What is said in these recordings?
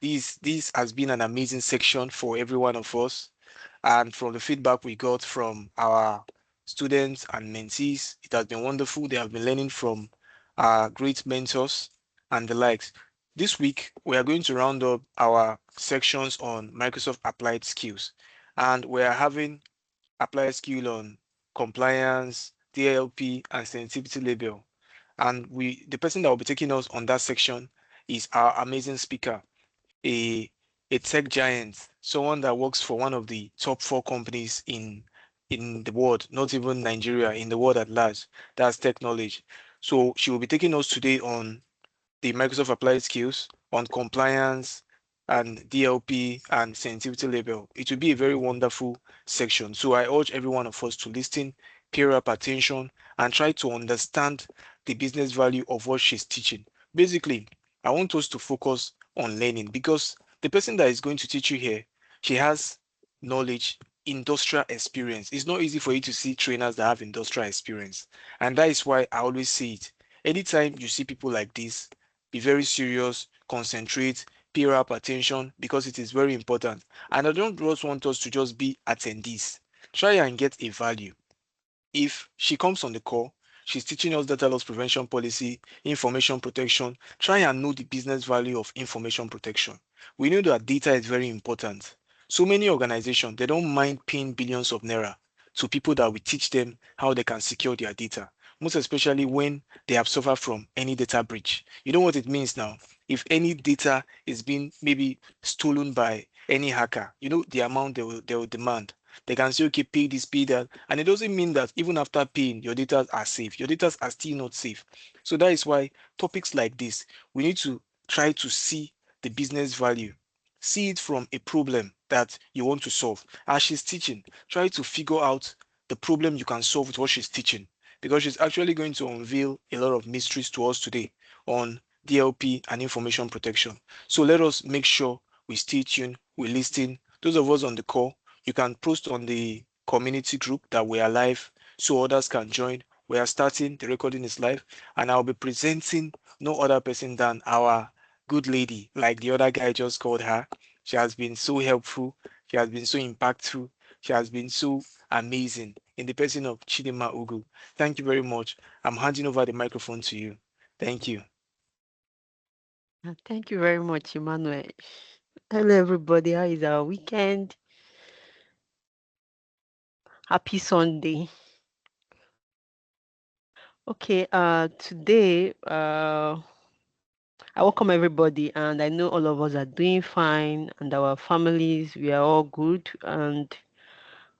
This has been an amazing section for every one of us. And from the feedback we got from our students and mentees, it has been wonderful. They have been learning from our great mentors and the likes. This week, we are going to round up our sections on Microsoft Applied Skills. And we are having applied skill on compliance, DLP, and sensitivity label. And the person that will be taking us on that section is our amazing speaker, a a tech giant, someone that works for one of the top four companies in the world, not even Nigeria, in the world at large. That's tech knowledge. So she will be taking us today on the Microsoft Applied Skills, on compliance and DLP and sensitivity label. It will be a very wonderful section. So I urge every one of us to listen, pay up attention, and try to understand the business value of what she's teaching. Basically, I want us to focus on learning because the person that is going to teach you here, she has knowledge, industrial experience. It's not easy for you to see trainers that have industrial experience. And that is why I always say it. Anytime you see people like this, be very serious, concentrate, pay up attention because it is very important. And I don't just want us to just be attendees. Try and get a value. If she comes on the call, she's teaching us data loss prevention policy, information protection. Try and know the business value of information protection. We know that data is very important. So many organizations, they don't mind paying billions of naira to people that will teach them how they can secure their data, most especially when they have suffered from any data breach. You know what it means now? If any data is being maybe stolen by any hacker, you know the amount they will demand. They can say, okay, pay this, pay that. And it doesn't mean that even after paying, your data are safe. Your data are still not safe. So that is why topics like this, we need to try to see the business value. See it from a problem that you want to solve. As she's teaching, try to figure out the problem you can solve with what she's teaching. Because she's actually going to unveil a lot of mysteries to us today on DLP and information protection. So let us make sure we stay tuned, we listen. Those of us on the call, you can post on the community group that we are live so others can join. We are starting, the recording is live, and I'll be presenting no other person than our good lady, like the other guy just called her. She has been so helpful, she has been so impactful, she has been so amazing in the person of Chidinma Ugwu. Thank you very much. I'm handing over the microphone to you. Thank you. Thank you very much, Emmanuel. Hello, everybody. How is our weekend? Happy Sunday. Okay, today, I welcome everybody, and I know all of us are doing fine, and our families, we are all good, and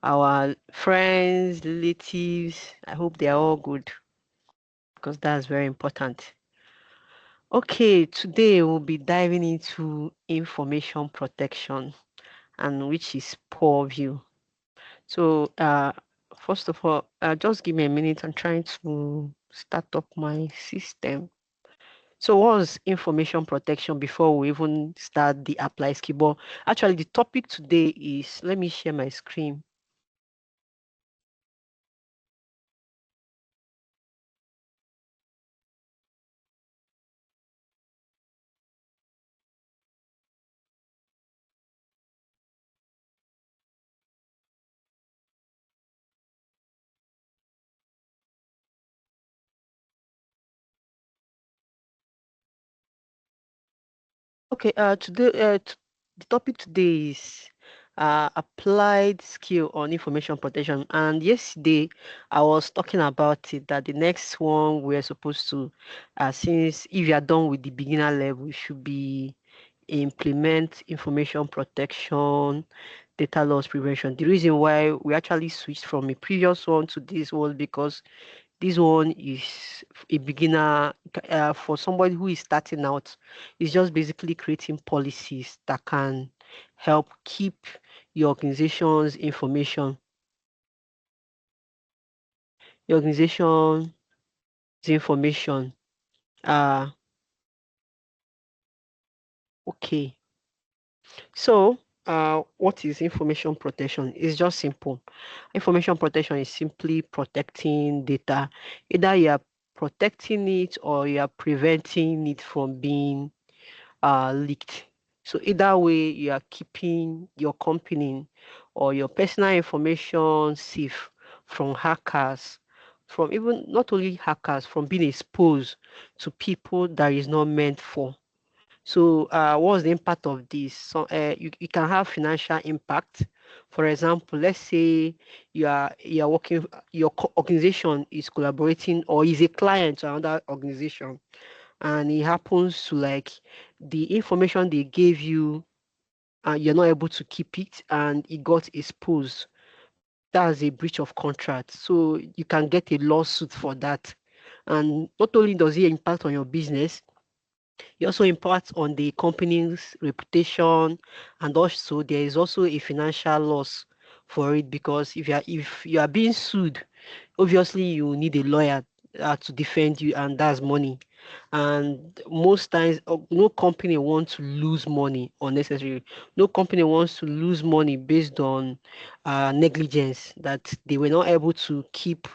our friends, relatives, I hope they are all good because that's very important. Okay, today we'll be diving into information protection and which is Purview. So, first of all, just give me a minute. I'm trying to start up my system. So, what's information protection before we even start the apply skill? But actually, the topic today is, let me share my screen. Okay, the topic today is applied skill on information protection. And yesterday, I was talking about it that the next one we're supposed to, since if you are done with the beginner level, should be implement information protection, data loss prevention. The reason why we actually switched from a previous one to this was because this one is a beginner for somebody who is starting out. It's just basically creating policies that can help keep your organization's information. Uh, okay. So, what is information protection? It's just simple. Information protection is simply protecting data. Either you are protecting it or you are preventing it from being leaked. So either way, you are keeping your company or your personal information safe from hackers, from even not only hackers, from being exposed to people that is not meant for. So, what's the impact of this? So, you can have financial impact. For example, let's say you are working, your organization is collaborating or is a client to another organization, and it happens to like the information they gave you, you're not able to keep it, and it got exposed. That's a breach of contract. So you can get a lawsuit for that. And not only does it impact on your business, it also impacts on the company's reputation, and also there is also a financial loss for it, because if you are being sued, obviously you need a lawyer to defend you, and that's money. And most times, no company wants to lose money unnecessarily. No company wants to lose money based on negligence, that they were not able to keep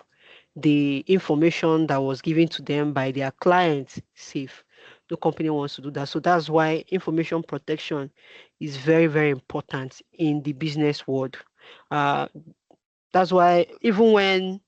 the information that was given to them by their clients safe. No company wants to do that. So that's why information protection is very, very important in the business world. Uh, that's why even when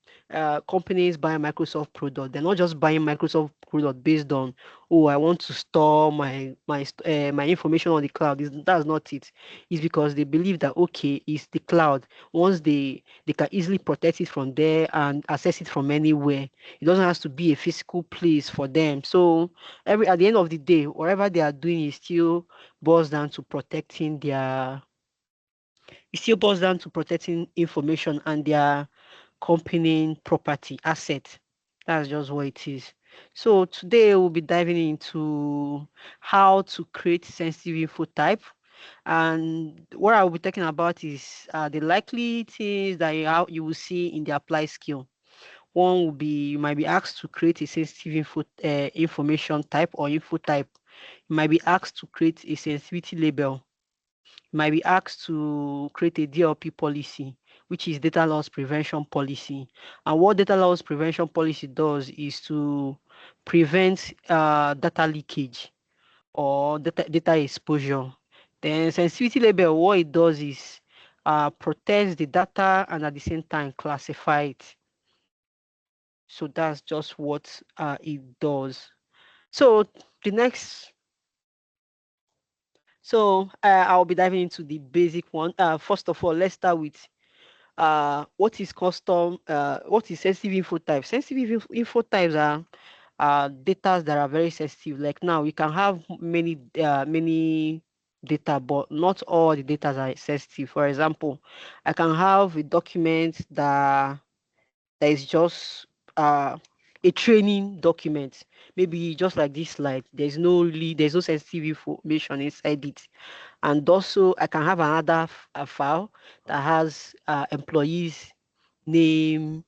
companies buy Microsoft product, they're not just buying Microsoft product based on, oh, I want to store my information on the cloud. That's not it. It's because they believe that okay, it's the cloud. Once they can easily protect it from there and access it from anywhere. It doesn't have to be a physical place for them. So every at the end of the day, whatever they are doing is still boils down to protecting their it still boils down to protecting information and their company property asset. That's just what it is. So today we'll be diving into how to create sensitive info type. And what I will be talking about is the likely things that you will see in the apply skill. One will be you might be asked to create a sensitive information type or info type. You might be asked to create a sensitivity label. Might be asked to create a DLP policy, which is data loss prevention policy. And what data loss prevention policy does is to prevent data leakage or data exposure. Then sensitivity label, what it does is protects the data and at the same time classify it. So that's just what it does. So the next I'll be diving into the basic one. First of all, let's start with what is sensitive info types. Sensitive info types are data that are very sensitive. Like now, you can have many data, but not all the data are sensitive. For example, I can have a document that is just a training document. Maybe just like this slide. There's no sensitive information inside it. And also, I can have another file that has employees name,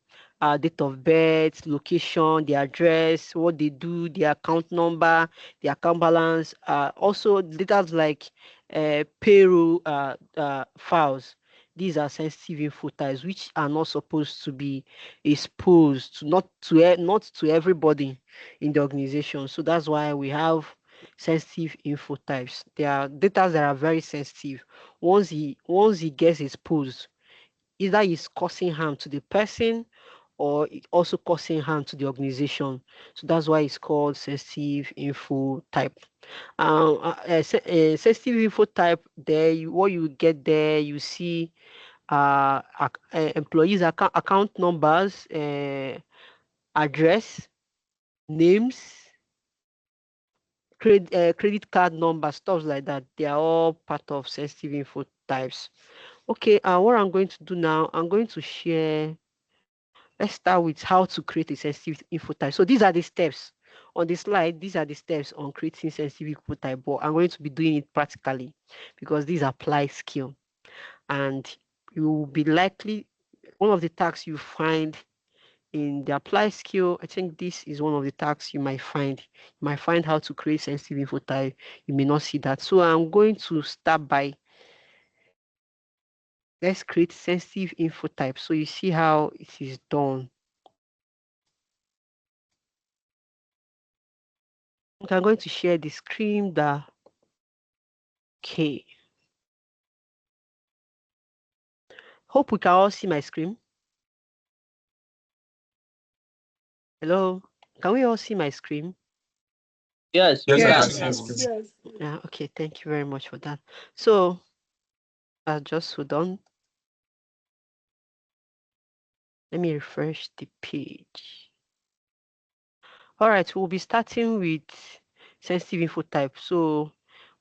date of birth, location, the address, what they do, their account number, the account balance. Also, data like payroll files. These are sensitive info types which are not supposed to be exposed to not to everybody in the organization. So that's why we have sensitive info types. There are data that are very sensitive. Once it gets exposed, either it's causing harm to the person or it also causing harm to the organization. So that's why it's called sensitive info type. Sensitive info type, what you get there, you see employees' account numbers, address, names, credit card numbers, stuff like that. They are all part of sensitive info types. Okay, what I'm going to do now, I'm going to share. Let's start with how to create a sensitive info type. So these are the steps on the slide. These are the steps on creating sensitive info type, but I'm going to be doing it practically because these apply skill, and you will be likely one of the tasks you find in the apply skill. I think this is one of the tasks you might find. You might find how to create sensitive info type. You may not see that. So I'm going to start by let's create sensitive info type. So you see how it is done. Okay, I'm going to share the screen that Okay. Hope we can all see my screen. Hello, can we all see my screen? Yes, we can. Yes. Yeah, okay, thank you very much for that. So, just hold on. Let me refresh the page. All right, we'll be starting with sensitive info type. So,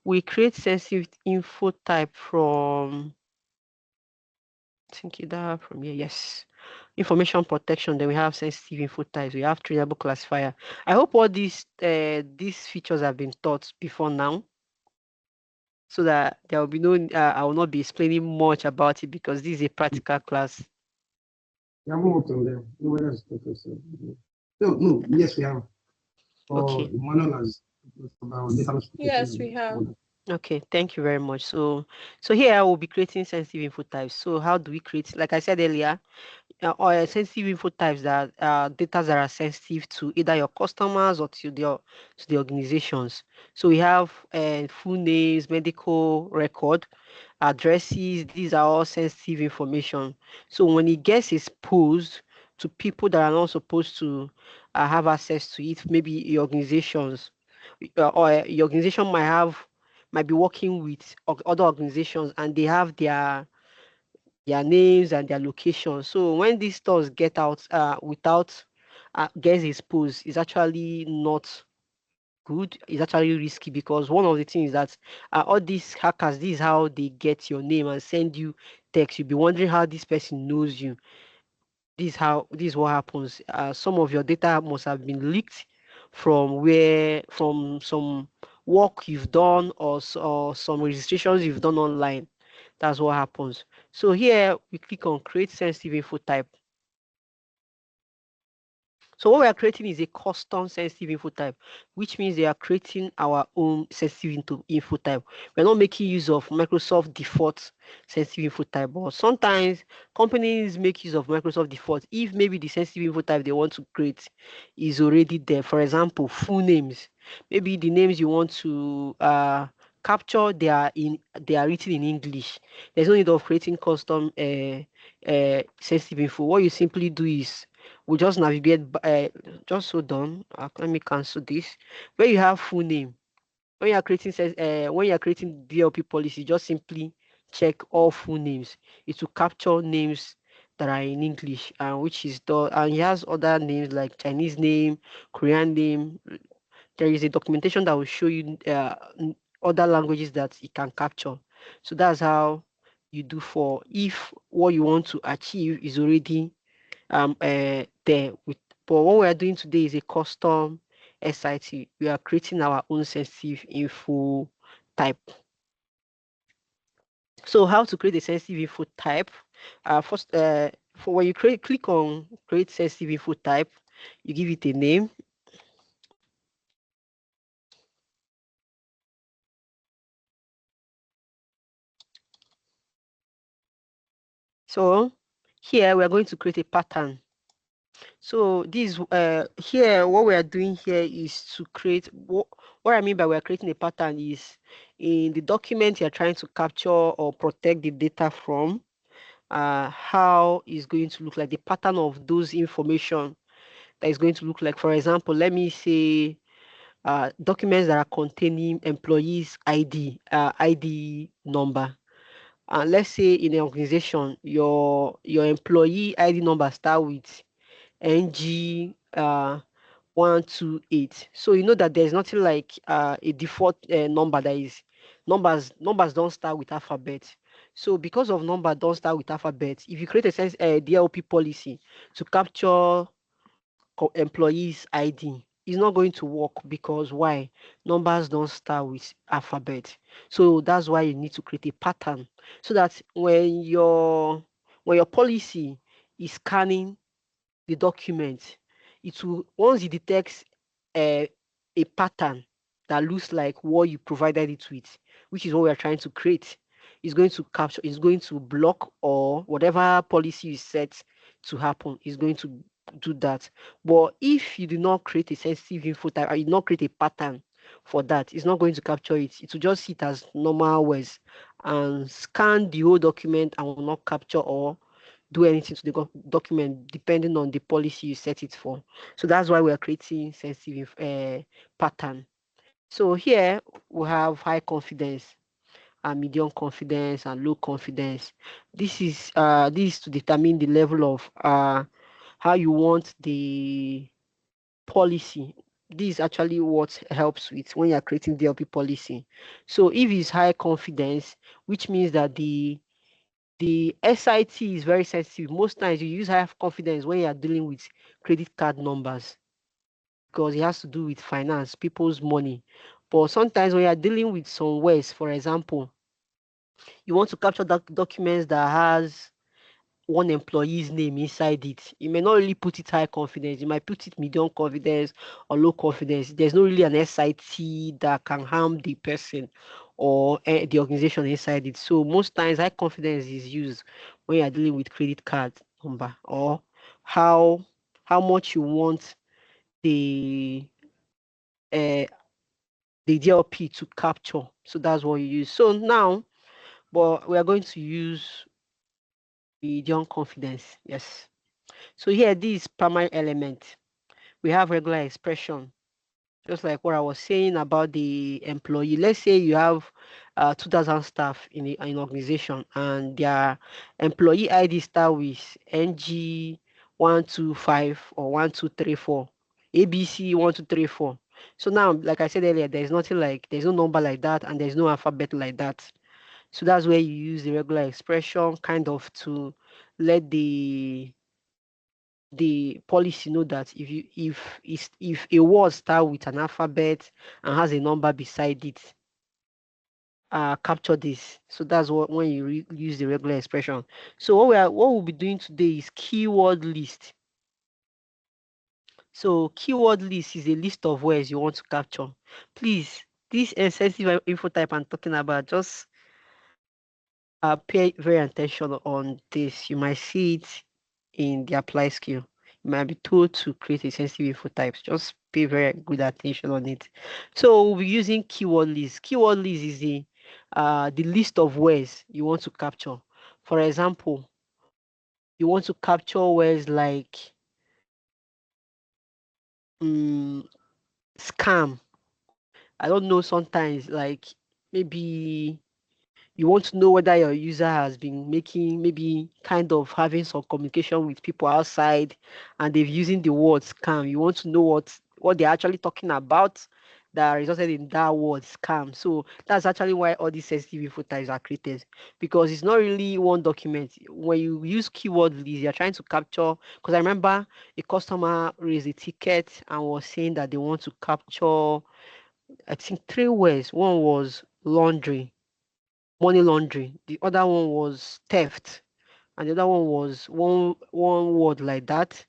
we create sensitive info type from, I think either from here, yes. Information protection, then we have sensitive info types, we have trainable classifier. I hope all these features have been taught before now, so that there will be no I will not be explaining much about it because this is a practical class. We haven't worked on them. Nobody has taught us. No, yes, we have. Okay. Emmanuel has about data protection. Yes, we have. Okay, thank you very much. So here I will be creating sensitive info types. So how do we create? Like I said earlier, or sensitive info types that data that are sensitive to either your customers or to the organizations. So we have full names, medical record, addresses. These are all sensitive information. So when it gets exposed to people that are not supposed to have access to it, maybe your organizations, or your organization might be working with other organizations and they have their names and their locations. So when these stores get out without gets exposed, it's actually not good. It's actually risky because one of the things that all these hackers, this is how they get your name and send you text. You'll be wondering how this person knows you. This is what happens. Some of your data must have been leaked from some work you've done or some registrations you've done online. That's what happens. So here we click on create sensitive info type. So what we are creating is a custom sensitive info type, which means they are creating our own sensitive info type. We're not making use of Microsoft default sensitive info type, but sometimes companies make use of Microsoft default if maybe the sensitive info type they want to create is already there. For example, full names. Maybe the names you want to capture they are written in English. There's no need of creating custom sensitive info. What you simply do is we just navigate just hold on. Let me cancel this. Where you have full name, when you are creating DLP policy, just simply check all full names. It will capture names that are in English, which is and it has other names like Chinese name, Korean name. There is a documentation that will show you other languages that it can capture. So that's how you do for if what you want to achieve is already there with. But what we are doing today is a custom SIT. We are creating our own sensitive info type. So how to create a sensitive info type? First, for when you click on create sensitive info type, you give it a name. So here we are going to create a pattern. So this here what we are doing here is to create what I mean by we are creating a pattern is in the document you're trying to capture or protect the data from, how is going to look like the pattern of those information that is going to look like. For example, let me say documents that are containing employees ID number. Let's say in an organization your employee ID number start with NG 128. So you know that there's nothing like a default number that is numbers don't start with alphabet. So because of number don't start with alphabet, if you create a DLP policy to capture employees ID, it's not going to work because why? Numbers don't start with alphabet. So that's why you need to create a pattern so that when your policy is scanning the document, it will once it detects a pattern that looks like what you provided it with, which is what we are trying to create, is going to capture, is going to block or whatever policy you set to happen is going to do that. But if you do not create a sensitive info type or you do not create a pattern for that. It's not going to capture it. It will just see it as normal words and scan the whole document and will not capture or do anything to the document depending on the policy you set it for. So that's why we are creating sensitive pattern. So here we have high confidence and medium confidence and low confidence. This is to determine the level of how you want the policy. This is actually what helps with when you're creating DLP policy. So if it's high confidence, which means that the SIT is very sensitive. Most times you use high confidence when you are dealing with credit card numbers because it has to do with finance, people's money. But sometimes when you are dealing with some words, for example, you want to capture documents that has one employee's name inside it. You may not really put it high confidence. You might put it medium confidence or low confidence. There's not really an SIT that can harm the person or the organization inside it. So most times high confidence is used when you're dealing with credit card number or how much you want the uh, the DLP to capture. So that's what you use. So now, but we are going to use medium confidence. Yes. So here, this primary element, we have regular expression, just like what I was saying about the employee. Let's say you have 2,000 staff in an organization and their employee ID start with NG125 or 1234, ABC1234. So now, like I said earlier, there's no number like that and there's no alphabet like that. So that's where you use the regular expression kind of to let the policy know that if a word start with an alphabet and has a number beside it, capture this. So that's what when you use the regular expression. So what we'll be doing today is keyword list. So keyword list is a list of words you want to capture. Please, this sensitive info type I'm talking about, just pay very attention on this. You might see it in the apply skill. You might be told to create a sensitive info types. Just pay very good attention on it. So we'll be using keyword list. Keyword list is the list of words you want to capture. For example, you want to capture words like scam. I don't know, sometimes like maybe you want to know whether your user has been making, maybe kind of having some communication with people outside and they've using the word scam. You want to know what they're actually talking about that resulted in that word scam. So that's actually why all these sensitive info types are created, because it's not really one document. When you use keyword list, you're trying to capture, because I remember a customer raised a ticket and was saying that they want to capture, I think, 3 words. One was laundry, money laundering. The other one was theft, and the other one was one word like that.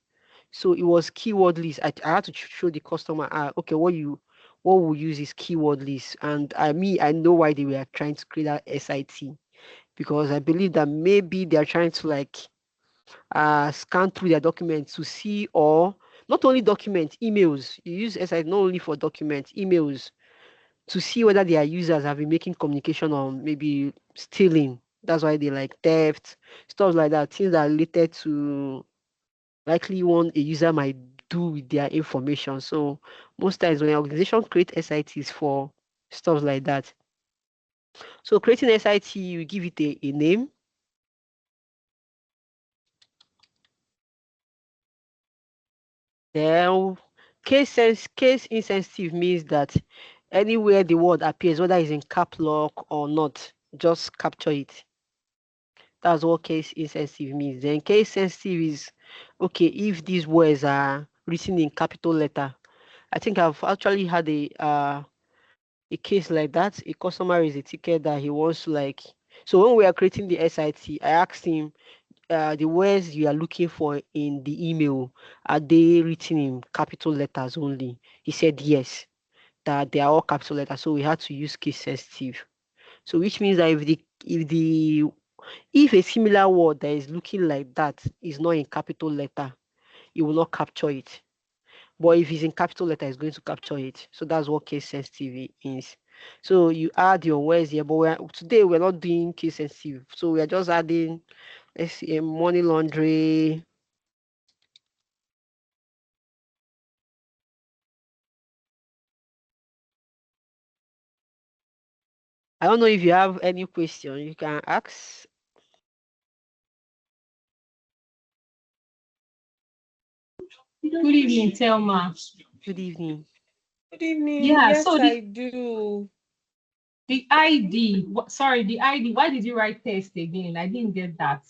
So it was keyword list. I had to show the customer, okay, what we use is keyword list, and I know why they were trying to create that SIT, because I believe that maybe they are trying to like scan through their documents to see, or not only documents, emails. You use SIT not only for documents, emails, to see whether their users have been making communication on maybe stealing. That's why they like theft, stuff like that, things that are related to likely one a user might do with their information. So most times when an organization create SITs for stuff like that. So creating SIT, you give it a name. Then case insensitive means that anywhere the word appears, whether it's in cap lock or not, just capture it. That's what case insensitive means. Then case sensitive is, okay, if these words are written in capital letter. I think I've actually had a case like that. A customer is a ticket that he wants to like. So when we are creating the SIT, I asked him, the words you are looking for in the email, are they written in capital letters only? He said yes, that they are all capital letters. So we had to use case sensitive. So which means that if a similar word that is looking like that is not in capital letter, it will not capture it. But if it's in capital letter, it's going to capture it. So that's what case sensitive is. So you add your words here, but today we're not doing case sensitive. So we are just adding, let's see, money laundry. I don't know if you have any question you can ask. Good evening, Thelma. Good evening. Good evening. Yeah, Yes, so I do. the ID, sorry, the ID, why did you write test again? I didn't get that.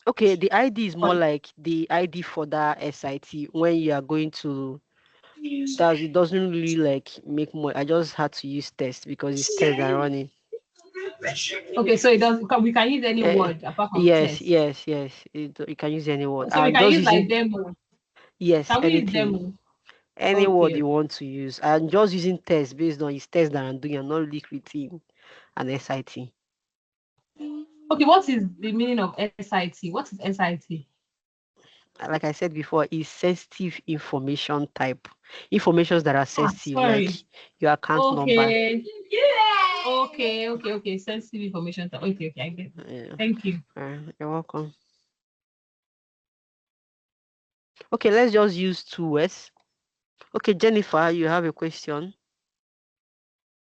Okay, the ID is more like the ID for that SIT when you are going to. That it doesn't really like make more. I just had to use test because it's test that running. Okay, so it does. We can use any word apart from Yes, test. yes. You can use any word. So we I'm can just use like using demo. yes, Can we use anything. demo? Any word Okay. you want to use. I'm just using test based on its test that I'm doing. I'm not really creating an SIT. Okay, what is the meaning of SIT? What is SIT? Like I said before, is sensitive information type. Informations that are sensitive, like Sorry. your account number. Okay. Sensitive information type. Okay, I get it. Yeah. Thank you. You're welcome. Okay, let's just use 2 words. Okay, Jennifer, you have a question?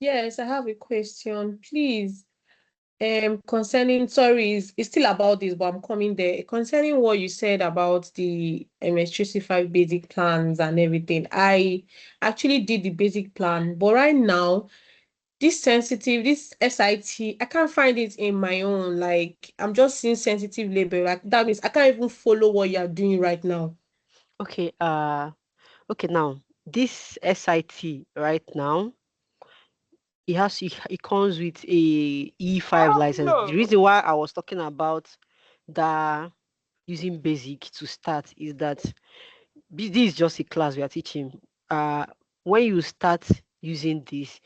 Yes, I have a question. Please, concerning, sorry, it's still about this, but I'm coming there. Concerning what you said about the MS365 basic plans and everything, I actually did the basic plan, but right now, this SIT, I can't find it in my own. Like, I'm just seeing sensitive label. Like, that means I can't even follow what you're doing right now. Okay, now this SIT right now, it comes with a E5 license. The reason why I was talking about the using basic to start is that this is just a class we are teaching. When you start using this,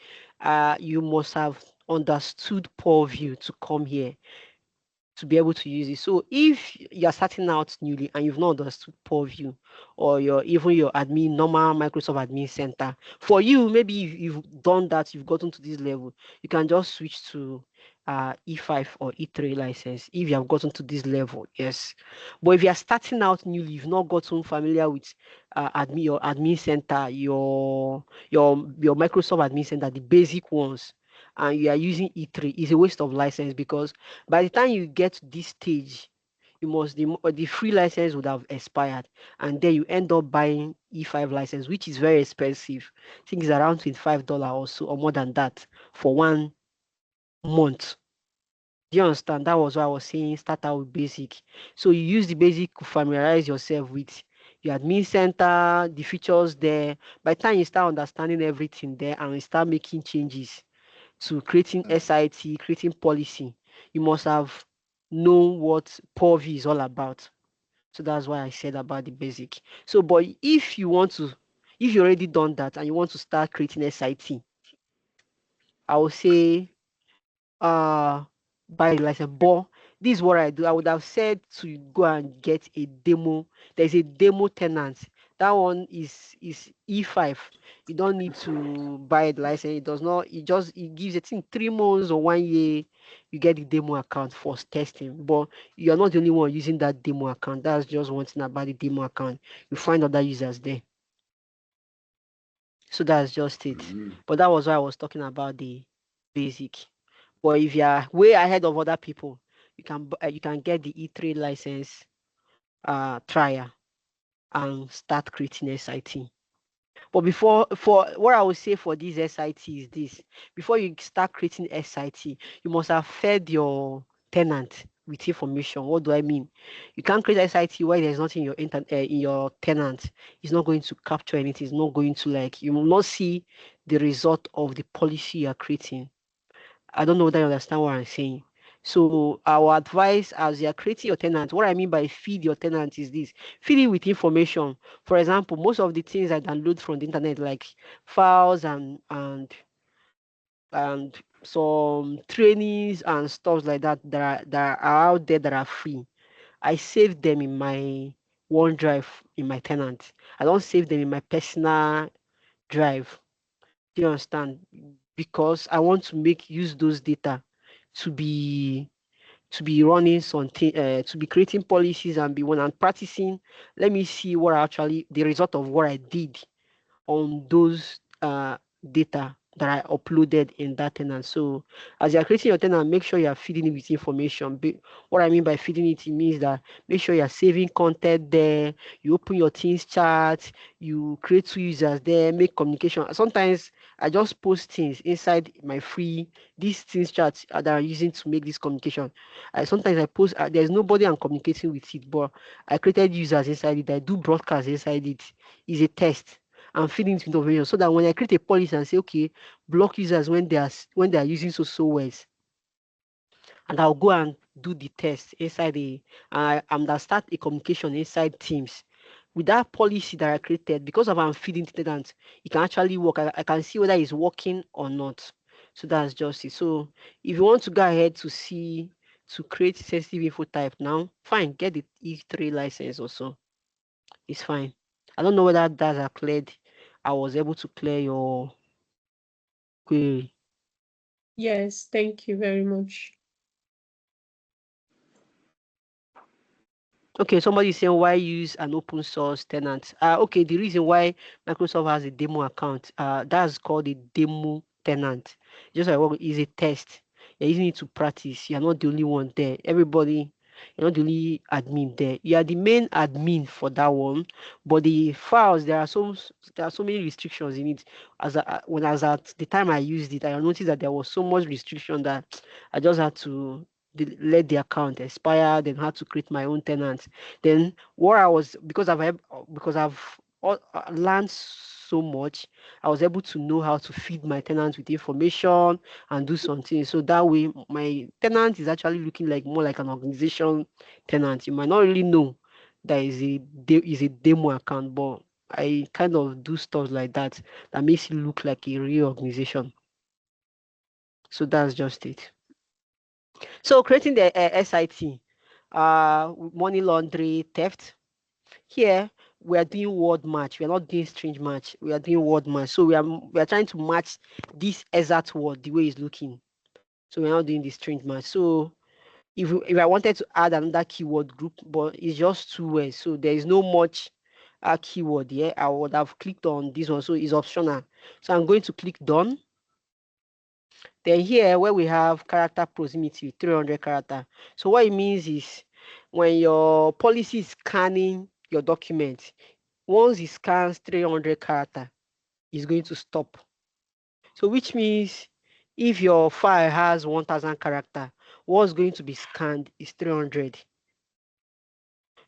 you must have understood Purview to come here to be able to use it. So if you're starting out newly and you've not understood Purview or even your normal Microsoft admin center, for you, maybe you've done that, you've gotten to this level, you can just switch to E5 or E3 license if you have gotten to this level, yes. But if you're starting out newly, you've not gotten familiar with your admin center, your Microsoft admin center, the basic ones, and you are using E3, is a waste of license because by the time you get to this stage, the free license would have expired, and then you end up buying E5 license, which is very expensive. I think it's around $25 or so, or more than that, for 1 month. Do you understand? That was why I was saying start out with basic. So you use the basic to familiarize yourself with your admin center, the features there. By the time you start understanding everything there and you start making changes to creating SIT, creating policy, you must have known what Purview is all about. So that's why I said about the basic. So, but if you already done that and you want to start creating SIT, I will say buy the license. But this is what I do. I would have said to go and get a demo. There's a demo tenant. That one is E5. You don't need to buy the license. It does not. It gives, I think, 3 months or 1 year. You get the demo account for testing. But you're not the only one using that demo account. That's just one thing about the demo account. You find other users there. So that's just it. But that was why I was talking about the basic. But if you are way ahead of other people, you can get the E3 license trial and start creating SIT. But for what I would say for this SIT is this: before you start creating SIT, you must have fed your tenant with information. What do I mean? You can't create SIT where there's nothing in your tenant. It's not going to capture anything. It's not going to, like, you will not see the result of the policy you are creating. I don't know whether you understand what I'm saying. So our advice as you're creating your tenant, what I mean by feed your tenant is this: feed it with information. For example, most of the things I download from the internet, like files and some trainings and stuff like that, that are out there that are free. I save them in my OneDrive in my tenant. I don't save them in my personal drive. Do you understand? Because I want to use those data to be running something, to be creating policies and when I'm practicing, let me see what actually the result of what I did on those data that I uploaded in that tenant. So as you're creating your tenant, make sure you're feeding it with information. What I mean by feeding it means that make sure you're saving content there, you open your Teams chat, you create 2 users there, make communication. Sometimes I just post things inside my free, these Teams chats that I'm using to make this communication. Sometimes I post, there's nobody I'm communicating with it, but I created users inside it, I do broadcast inside it. It's a test. I'm feeding into information so that when I create a policy and say, okay, block users when they are using so words, and I'll go and do the test inside I'm gonna start a communication inside Teams with that policy that I created. Because of I'm feeding the tenant, it can actually work. I can see whether it's working or not. So that's just it. So if you want to go ahead to create sensitive info type now, fine, get the E3 license also. It's fine. I don't know whether that are cleared. I was able to clear your query. Yes, thank you very much. Okay, somebody is saying why use an open source tenant? Okay, the reason why Microsoft has a demo account, that's called a demo tenant. Just like what is a test. You're using it to practice. You're not the only one there. You're not the only admin there. You are the main admin for that one, but the files there are so many restrictions in it. As at the time I used it, I noticed that there was so much restriction that I just had to let the account expire, then had to create my own tenant. Then what I was because I've learned so much, I was able to know how to feed my tenants with information and do something. So that way, my tenant is actually looking like more like an organization tenant. You might not really know that is a demo account, but I kind of do stuff like that that makes it look like a real organization. So that's just it. So creating the SIT, money laundering, theft. Here we are doing word match. We are not doing strange match. We are doing word match. So we are trying to match this exact word the way it's looking. So we're not doing the strange match. So if I wanted to add another keyword group, but it's just 2 words, so there is no much keyword here. I would have clicked on this one, so it's optional. So I'm going to click done. Then here where we have character proximity, 300 character. So what it means is when your policy is scanning your document, once it scans 300 character, it's going to stop. So which means if your file has 1000 character, what's going to be scanned is 300.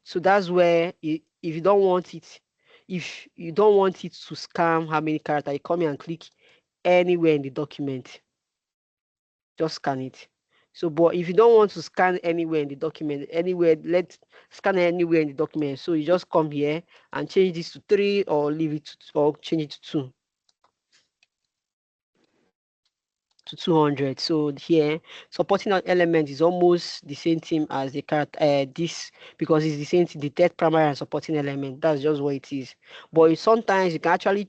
So that's where if you don't want it, if you don't want it to scan how many character, you come here and click anywhere in the document. Just scan it. So, but if you don't want to scan anywhere in the document, scan anywhere in the document. So you just come here and change this to 3 or leave it or change it to 2. To 200. So here, supporting an element is almost the same thing as the character. This because it's the same thing, the third primary and supporting element. That's just what it is. But sometimes you can actually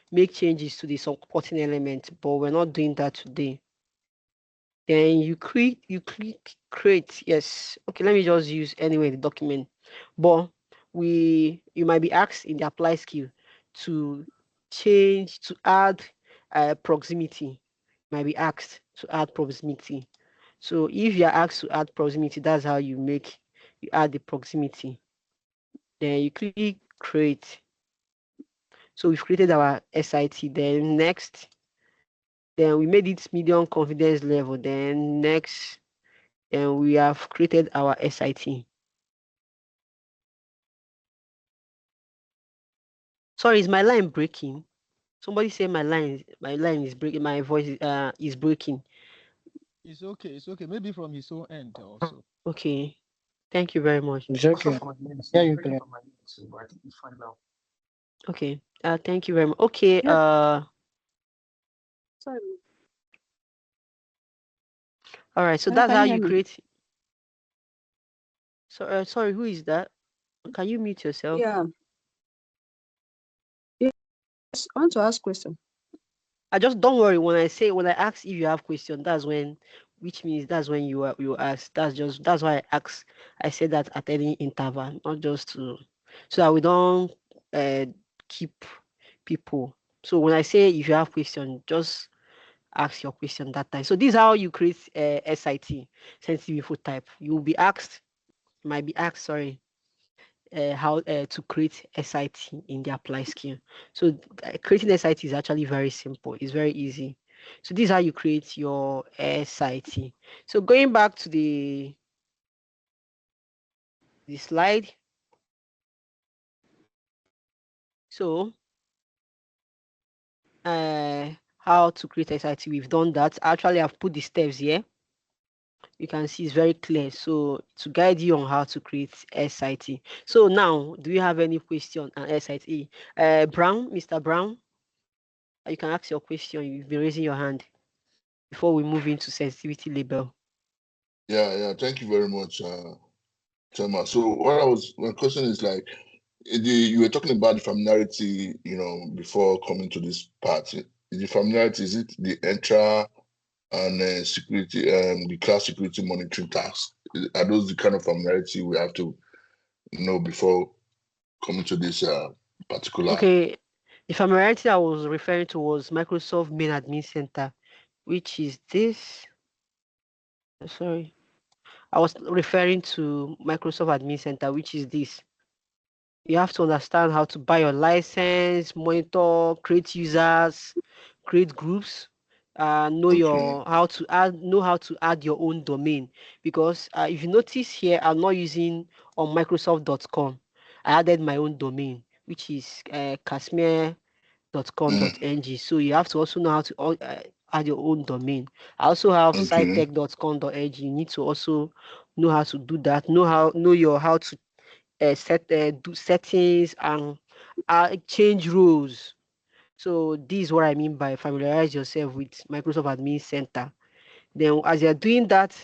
make changes to the supporting element, but we're not doing that today. Then you click create. Yes. Okay, let me just use anyway the document. But you might be asked in the apply skill to add proximity. Might be asked to add proximity. So if you're asked to add proximity, that's how you add the proximity. Then you click create. So we've created our SIT. Then next, then we made it medium confidence level. Then next, then we have created our SIT. Sorry, is my line breaking? Somebody say my line is breaking. My voice is breaking. It's okay. It's okay. Maybe from his own end also. Okay. Thank you very much. It's okay. Yeah, you can. Okay. Thank you very much. Okay. Sorry. All right. So Hello, that's can how you hear you me? create. So sorry, who is that? Can you mute yourself? Yeah. Yes, I want to ask question. I just don't worry when I ask if you have question, that's when, which means that's when you ask. That's why I said that at any interval, not just to, so that we don't keep people. So when I say if you have question, just ask your question that time. So this is how you create SIT, sensitive info type. You will be asked, might be asked, sorry, how to create SIT in the apply scheme. So creating SIT is actually very simple. It's very easy. So this is how you create your SIT. So going back to the slide. So how to create SIT, we've done that. Actually, I've put the steps here. You can see it's very clear. So to guide you on how to create SIT. So now, do you have any question on SIT? Brown, Mr. Brown, you can ask your question. You've been raising your hand before we move into sensitivity label. Yeah. Thank you very much, Thelma. So my question is like, you were talking about the familiarity, before coming to this part. The familiarity, is it the Entra and security, the class security monitoring tasks? Are those the kind of familiarity we have to know before coming to this particular? Okay, the familiarity I was referring to was Microsoft Main Admin Center, which is this. Sorry, I was referring to Microsoft Admin Center, which is this. You have to understand how to buy your license, monitor, create users, create groups, know how to add your own domain. Because if you notice here, I'm not using on Microsoft.com. I added my own domain, which is Kashmir.com.ng. So you have to also know how to add your own domain. I also have Cytech.com.ng. You need to also know how to do that. Know how to do settings and change rules. So this is what I mean by familiarize yourself with Microsoft Admin Center. Then as you're doing that,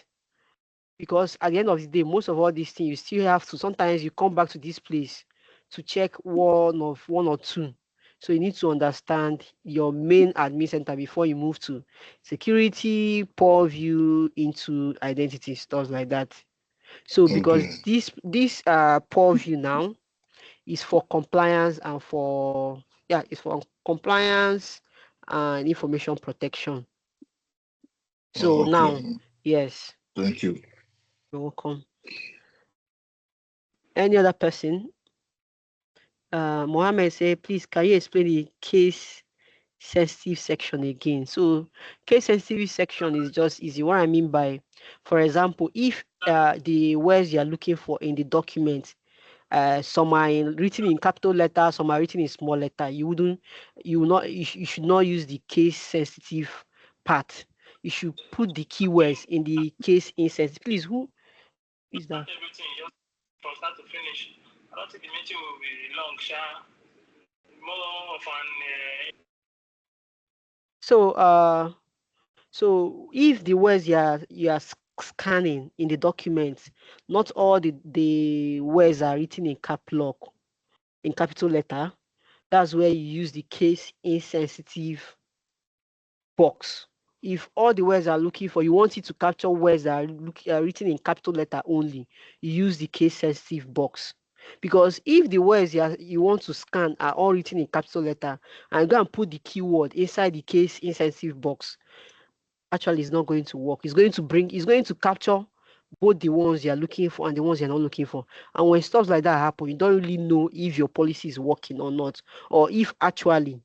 because at the end of the day, most of all these things, you still have to, sometimes you come back to this place to check one or two. So you need to understand your main admin center before you move to security, purview, into identity, stuff like that. So because this purview now is for compliance and it's for compliance and information protection. So now, yes. Thank you. You're welcome. Any other person? Mohammed say, please, can you explain the case sensitive section again? So case sensitive section is just easy. What I mean by, for example, if the words you're looking for in the document, some are written in capital letter, some are written in small letter, you should not use the case sensitive part. You should put the keywords in the case insensitive. Please, who is that? Everything just from start to finish. I don't think the meeting will be long, Sha. More of an. So if the words you are scanning in the document, not all the words are written in capital letter, that's where you use the case insensitive box. If all the words are looking for, you want it to capture words that are written in capital letter only, you use the case sensitive box. Because if the words you want to scan are all written in capital letter and you go and put the keyword inside the case insensitive box, actually it's not going to work. It's going to capture both the ones you're looking for and the ones you're not looking for. And when stuff like that happen, you don't really know if your policy is working or not, or if actually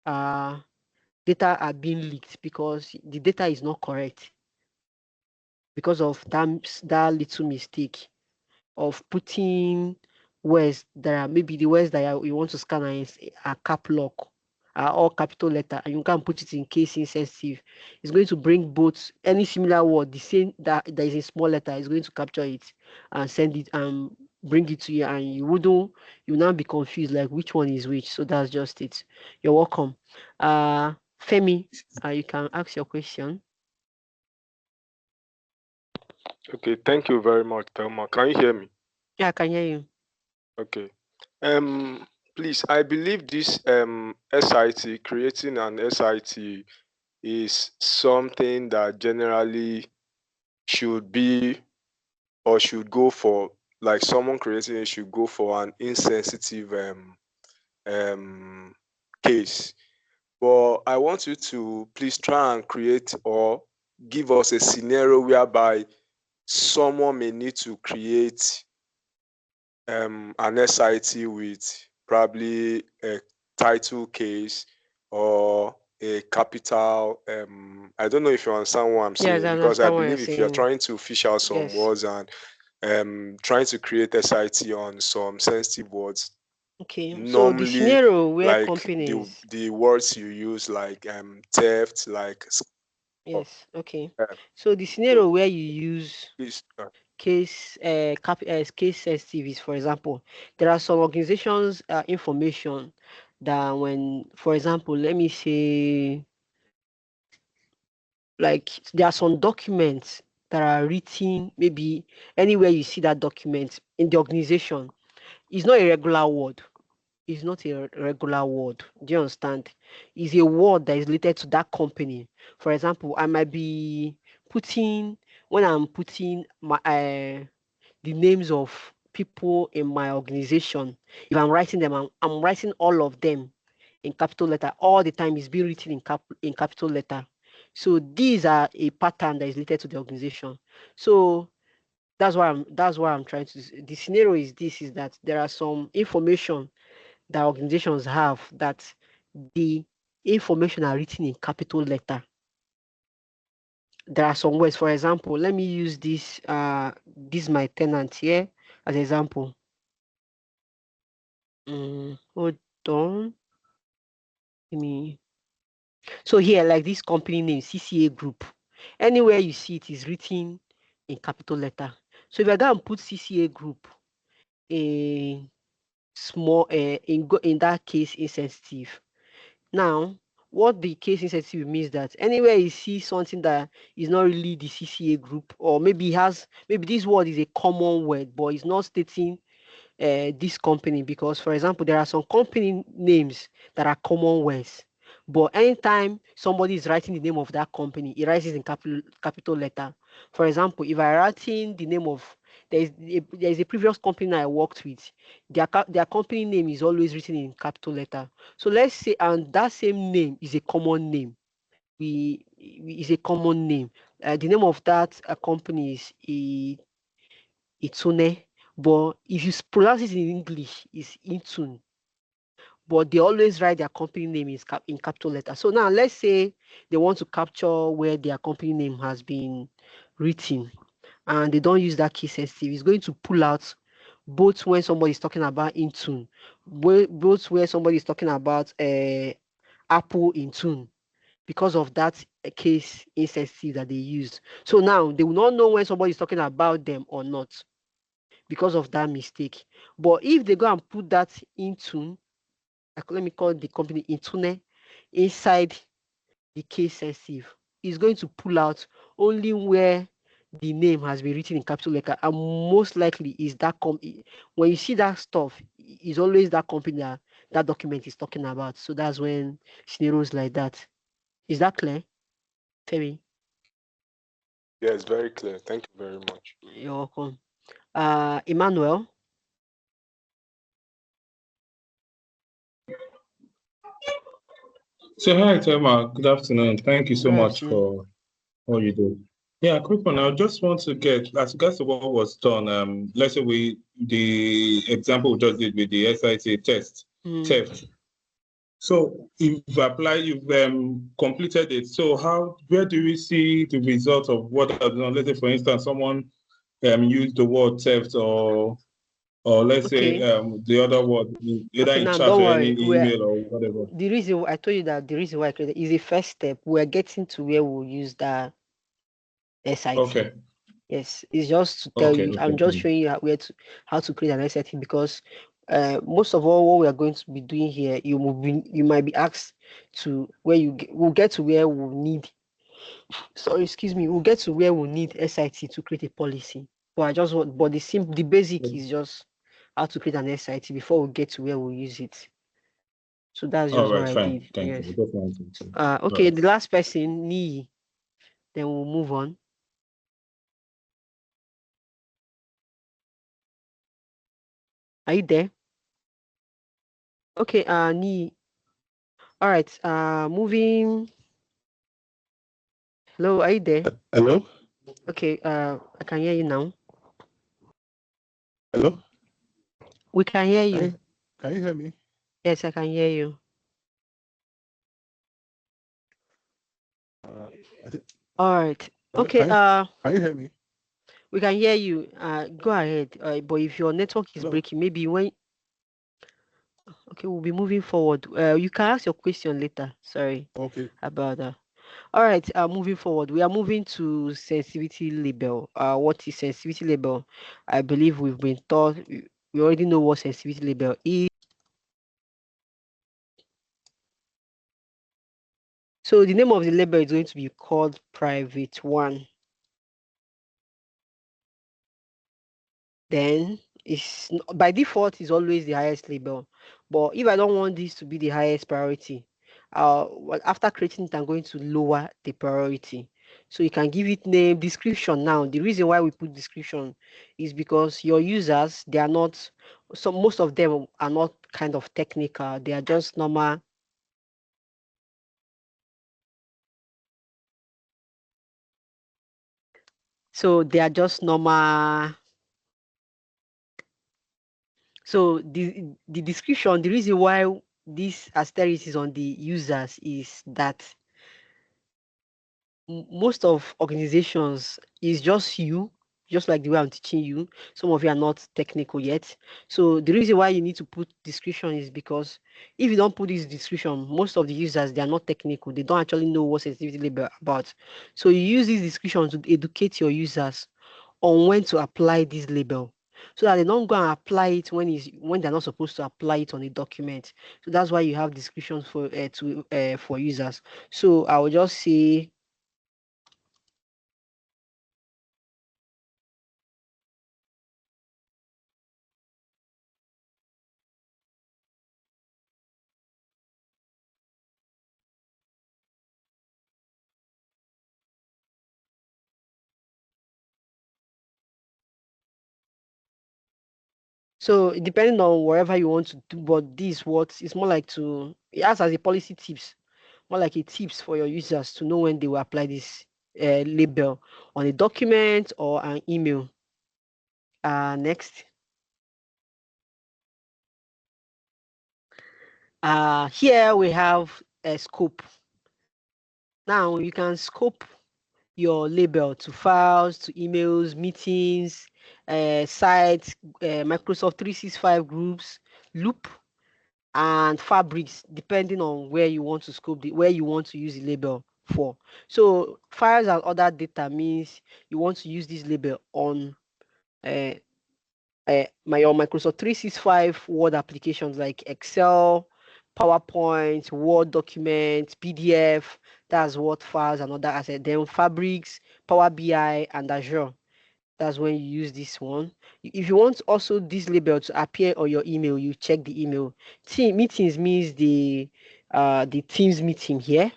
data are being leaked because the data is not correct because of that little mistake of putting words that are maybe the words that you want to scan are cap lock, are all capital letter, and you can put it in case insensitive. It's going to bring both any similar word, the same that is in small letter, is going to capture it and send it and bring it to you, and you now be confused like which one is which. So that's just it. You're welcome. Femi, you can ask your question. Okay, thank you very much, Thelma. Can you hear me? Yeah, I can hear you. Okay. Please, I believe this SIT, creating an SIT is something that generally should be or should go for, like someone creating it should go for an insensitive case. But I want you to please try and create or give us a scenario whereby someone may need to create an SIT with probably a title case or a capital. I don't know if you understand what I'm Yes, saying, I because I understand what you're believe if you're saying. trying to fish out some Yes. words and trying to create SIT on some sensitive words, Okay. So the normally scenario where like companies. the words you use, like theft, like Yes. Okay. uh, So the scenario where you use please, case case sensitive is, for example, there are some organizations information that when, for example, let me say, like there are some documents that are written maybe anywhere you see that document in the organization. It's not a regular word. It's not a regular word. Do you understand? It's a word that is related to that company. For example, I might be putting, when I'm putting my the names of people in my organization, if I'm writing them, I'm writing all of them in capital letter all the time. It's being written in capital letter. So these are a pattern that is related to the organization. So that's what I'm trying to. The scenario is this: is that there are some information that organizations have that the information are written in capital letter. There are some words. For example, let me use this. This my tenant here as an example. Hold on. Let me. So here, like this company name, CCA Group. Anywhere you see it is written in capital letter. So if I go and put CCA Group in small, in that case insensitive. Now, what the case insensitive means that anywhere you see something that is not really the CCA Group, or maybe maybe this word is a common word, but it's not stating this company, because, for example, there are some company names that are common words, but anytime somebody is writing the name of that company, it writes it in capital letter. For example, if I writing the name of, there is a previous company I worked with, their company name is always written in capital letter. So let's say, and that same name is a common name. Is a common name. The name of that company is Itoje, but if you pronounce it in English, it's Intune. But they always write their company name in capital letter. So now let's say they want to capture where their company name has been written, and they don't use that case sensitive. It's going to pull out both when somebody is talking about Intune, both where somebody is talking about Apple Intune, because of that case insensitive that they used. So now they will not know when somebody is talking about them or not, because of that mistake. But if they go and put that into, let me call the company Itoje, inside the case sensitive, it's going to pull out only where the name has been written in capital letter, and most likely is that company. When you see that stuff, it's always that company that document is talking about. So that's when scenarios like that. Is that clear, Femi? yeah, it's very clear. Thank you very much. You're welcome. Emmanuel. So hi, Thelma. Good afternoon. Thank you so Good much afternoon. for all you do. Yeah, quick one. I just want to get, as regards to what was done. Let's say the example we just did with the SIT test, theft. So you've completed it. So where do we see the result of what I've done? Let's say, for instance, someone used the word theft, or let's say the other word, either in Now chat don't or any worry. email or whatever. The reason I told you that the reason why I created is the first step. We're getting to where we'll use that SIT. Okay. Yes, it's just to tell you. I'm just showing you how to create an SIT, because most of all what we are going to be doing here, you might be asked to where we'll get to where we'll need. Sorry, excuse me. We'll get to where we'll need SIT to create a policy. But the basic is just how to create an SIT before we get to where we'll use it. So that's All just what right, I fine. did. Thank Yes. you. I just wanted to. Okay, Right. the last person, Ni. Then we'll move on. Are you there? Okay, Ni. All right, moving. Hello, are you there? Hello? Okay, I can hear you now. Hello? We can hear you. Can you hear me? Yes, I can hear you. All right. Okay, Can you hear me? we can hear you. Go ahead. But if your network is Hello? breaking, maybe when. Okay, we'll be moving forward. You can ask your question later. Sorry. Okay. About that. All right. Moving forward, we are moving to sensitivity label. What is sensitivity label? I believe we've been taught. We already know what sensitivity label is. So the name of the label is going to be called private one. Then it's by default is always the highest label. But if I don't want this to be the highest priority, after creating it, I'm going to lower the priority. So you can give it name, description. Now, the reason why we put description is because your users, they are not, so most of them are not kind of technical. They are just normal. So they are just normal. So the description, the reason why this asterisk is on the users is that most of organizations is just you, just like the way I'm teaching you. Some of you are not technical yet. So the reason why you need to put description is because if you don't put this description, most of the users, they are not technical. They don't actually know what sensitivity label about. So you use this description to educate your users on when to apply this label, so that they don't go and apply it when they're not supposed to apply it on a document. So that's why you have descriptions for users. So I will just say so depending on wherever you want to do, but this what it's more like it acts as a policy tips, more like a tips for your users to know when they will apply this label on a document or an email. Next. Here we have a scope. Now you can scope your label to files, to emails, meetings, sites, Microsoft 365 groups, loop, and fabrics, depending on where you want to scope where you want to use the label for. So files and other data means you want to use this label on your Microsoft 365 Word applications like Excel, PowerPoint, Word documents, PDF. That's what files and other assets. Then Fabrics, Power BI, and Azure. That's when you use this one. If you want also this label to appear on your email, you check the email. Team meetings means the Teams meeting here.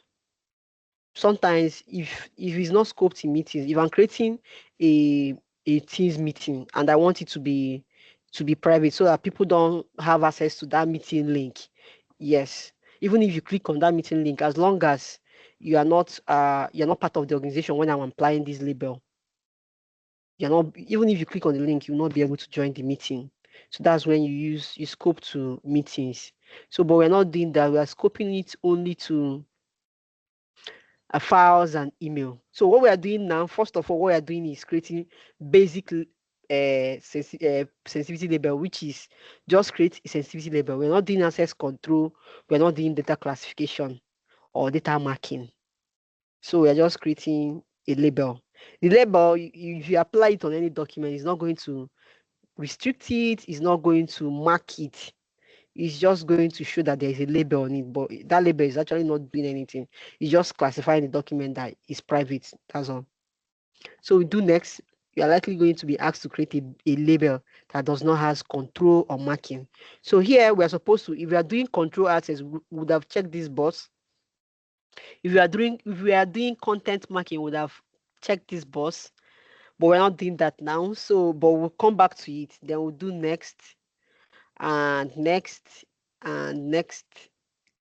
Sometimes if it's not scoped in meetings, if I'm creating a Teams meeting and I want it to be private so that people don't have access to that meeting link, yes, even if you click on that meeting link, as long as you're not part of the organization when I'm applying this label, you're not, even if you click on the link, you'll not be able to join the meeting. So that's when you scope to meetings. So but we're not doing that. We are scoping it only to files and email. So what we are doing now, first of all, what we are doing is creating basic sensitivity label, which is just create a sensitivity label. We're not doing access control. We're not doing data classification or data marking. So we're just creating a label. The label, if you apply it on any document, it's not going to restrict it. It's not going to mark it. It's just going to show that there is a label on it, but that label is actually not doing anything. It's just classifying the document that is private. That's all. So we do next. you are likely going to be asked to create a label that does not have control or marking. So here we are supposed to, if we are doing control access, we would have checked this box. If we are doing content marking, we would have checked this box, but we're not doing that now. So, but we'll come back to it. Then we'll do next and next and next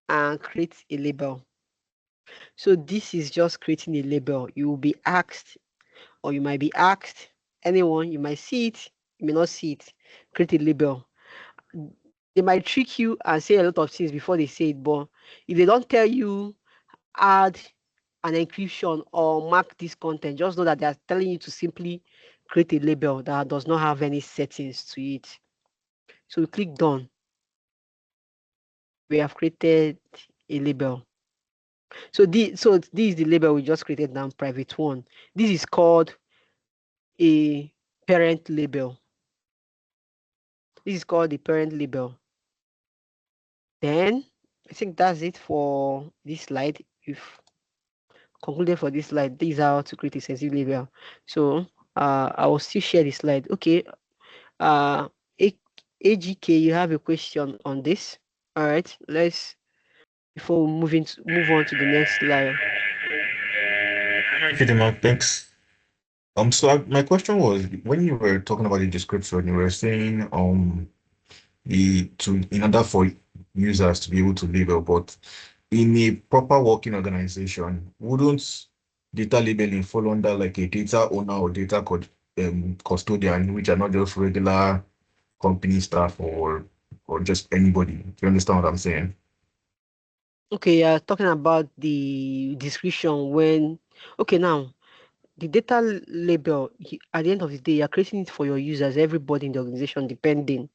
and create a label. So this is just creating a label. You will be asked, or you might be asked, anyone, you might see it, you may not see it, create a label. They might trick you and say a lot of things before they say it, but if they don't tell you add an encryption or mark this content, just know that they are telling you to simply create a label that does not have any settings to it. So we click done. We have created a label. So this is the label we just created now, private one. This is called a parent label. This is called the parent label. Then I think that's it for this slide. We've concluded for this slide. This is how to create a sensitive label. So I will still share the slide. Okay. AGK, you have a question on this. All right. Let's before we move on to the next slide. Hi, Chidinma, thanks. So my question was, when you were talking about the description, you were saying in order for users to be able to label, but in a proper working organization, wouldn't data labeling fall under like a data owner or data custodian, which are not just regular company staff or just anybody? Do you understand what I'm saying? Okay, talking about the description when, okay, now the data label, at the end of the day, you're creating it for your users, everybody in the organization, depending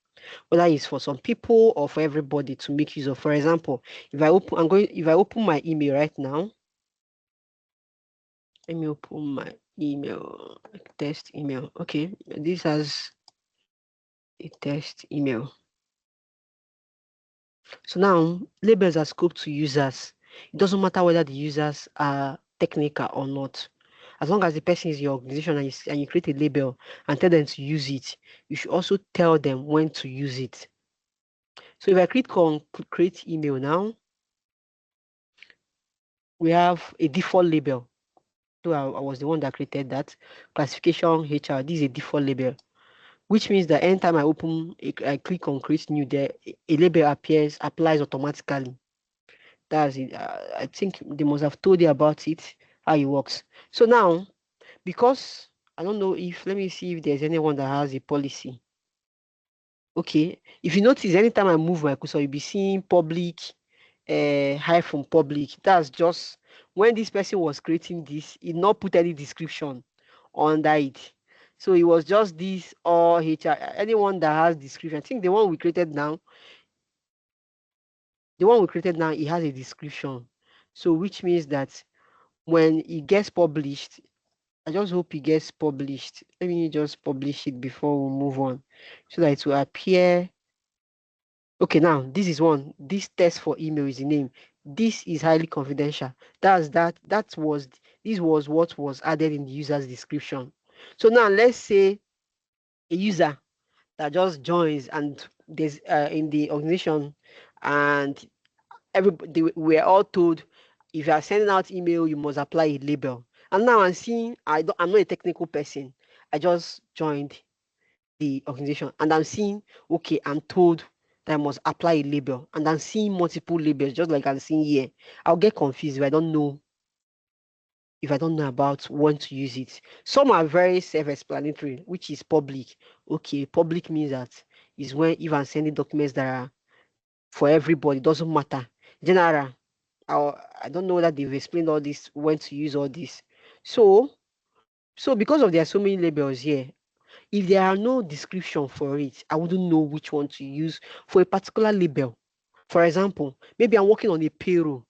whether it's for some people or for everybody to make use of. For example, if I open my email right now, let me open my email, test email. Okay, this has a test email. So now labels are scoped to users. It doesn't matter whether the users are technical or not. As long as the person is your organization and you create a label and tell them to use it, you should also tell them when to use it. So if I click on create email now, we have a default label. So I was the one that created that. Classification HR, this is a default label, which means that anytime I click on create new, there a label applies automatically. That's it. I think they must have told you about it, how it works. So now, because I don't know if, let me see if there's anyone that has a policy. Okay, if you notice, anytime I move my cursor, you'll be seeing public, hide from public. That's just when this person was creating this, he not put any description under it. So it was just this or HR, anyone that has description. I think the one we created now, it has a description. So which means that when it gets published, I just hope it gets published. Let me just publish it before we move on so that it will appear. Okay, now this is one. This test for email is the name. This is highly confidential. This was what was added in the user's description. So now let's say a user that just joins and there's in the organization and everybody we're all told if you are sending out email, you must apply a label. And now I'm seeing I'm not a technical person. I just joined the organization and I'm seeing, okay, I'm told that I must apply a label and I'm seeing multiple labels just like I'm seeing here. I'll get confused if I don't know about when to use it. Some are very self-explanatory, which is public. Okay, public means that is when if I'm sending documents that are for everybody, doesn't matter. General, I don't know that they've explained all this, when to use all this. So because of there are so many labels here, if there are no description for it, I wouldn't know which one to use for a particular label. For example, maybe I'm working on a payroll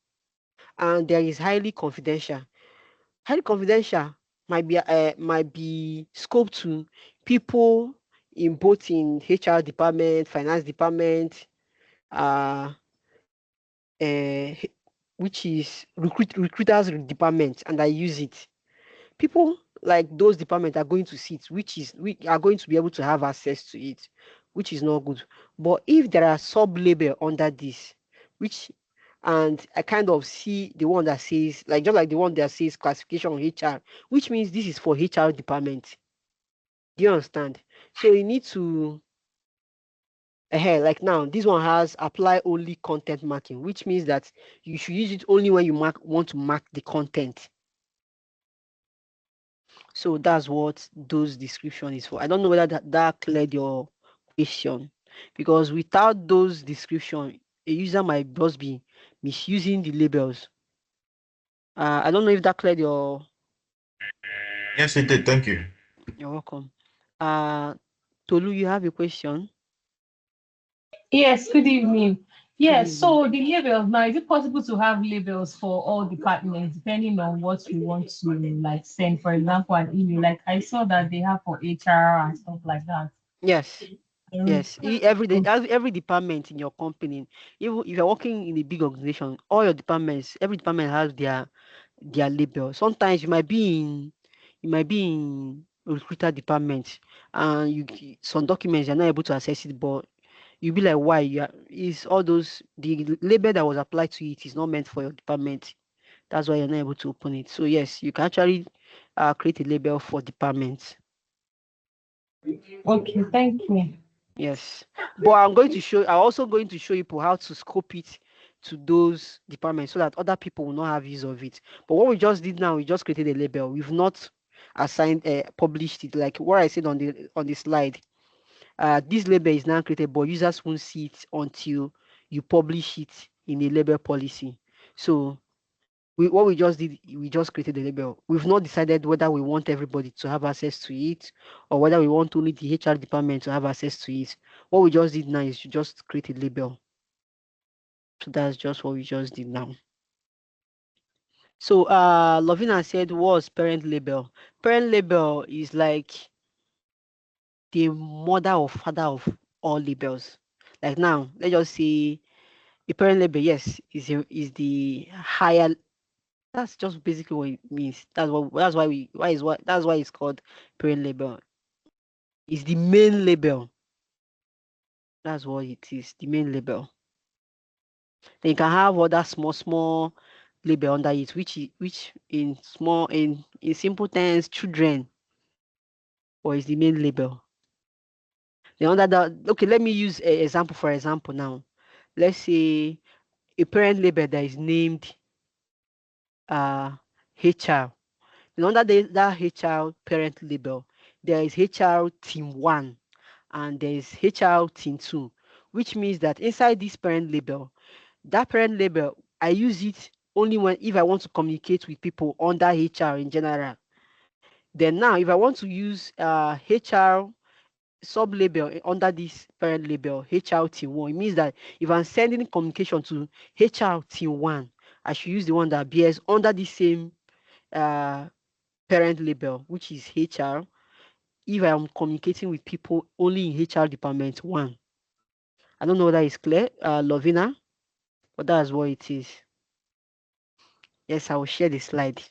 and there is highly confidential. Highly confidential might be scoped to people in both in HR department, finance department, which is recruiters department, and I use it. People like those departments are going to see it, we are going to be able to have access to it, which is not good. But if there are sub-label under this, which and I kind of see the one that says, like just like the one that says classification on HR, which means this is for HR department. Do you understand? So you need to like now this one has apply only content marking, which means that you should use it only when you want to mark the content. So that's what those description is for. I don't know whether that cleared your question, because without those description, a user might just be misusing the labels. I don't know if that cleared your. Yes, it did. Thank you. You're welcome. Tolu, you have a question? Yes, good evening. Yes, evening. so the labels now, is it possible to have labels for all departments depending on what we want to like send? For example, an email, like I saw that they have for HR and stuff like that. Yes. Yes, every department in your company, even if you're working in a big organization, all your departments, every department has their label. Sometimes you might be in recruiter department, and some documents you're not able to access it, but you'll be like, why? Is all those the label that was applied to it is not meant for your department. That's why you're not able to open it. So yes, you can actually create a label for departments. Okay, thank you. Yes, but I'm also going to show you how to scope it to those departments so that other people will not have use of it. But what we just did now, we just created a label. We've not assigned, published it, like what I said on the slide. This label is now created, but users won't see it until you publish it in a label policy. So what we just did, we just created the label. We've not decided whether we want everybody to have access to it or whether we want only the HR department to have access to it. What we just did now is to just create a label. So that's just what we just did now. So Lovina said, what's parent label? Parent label is like the mother or father of all labels. Like now, let's just say a parent label, yes, is the higher. That's just basically what it means. That's why it's called parent label. It's the main label. That's what it is, the main label. Then you can have other small label under it, which in simple terms, children, or is the main label. Then under that, okay, let me use an example. For example, now, let's say a parent label that is named HR. And under that HR parent label, there is HR team 1 and there is HR team 2, which means that inside this parent label, I use it only if I want to communicate with people under HR in general. Then now, if I want to use HR sub-label under this parent label, HR team 1, it means that if I'm sending communication to HR team 1, I should use the one that bears under the same parent label, which is HR, if I am communicating with people only in HR department 1. I don't know whether it's clear, Lovina, but that's what it is. Yes, I will share the slide.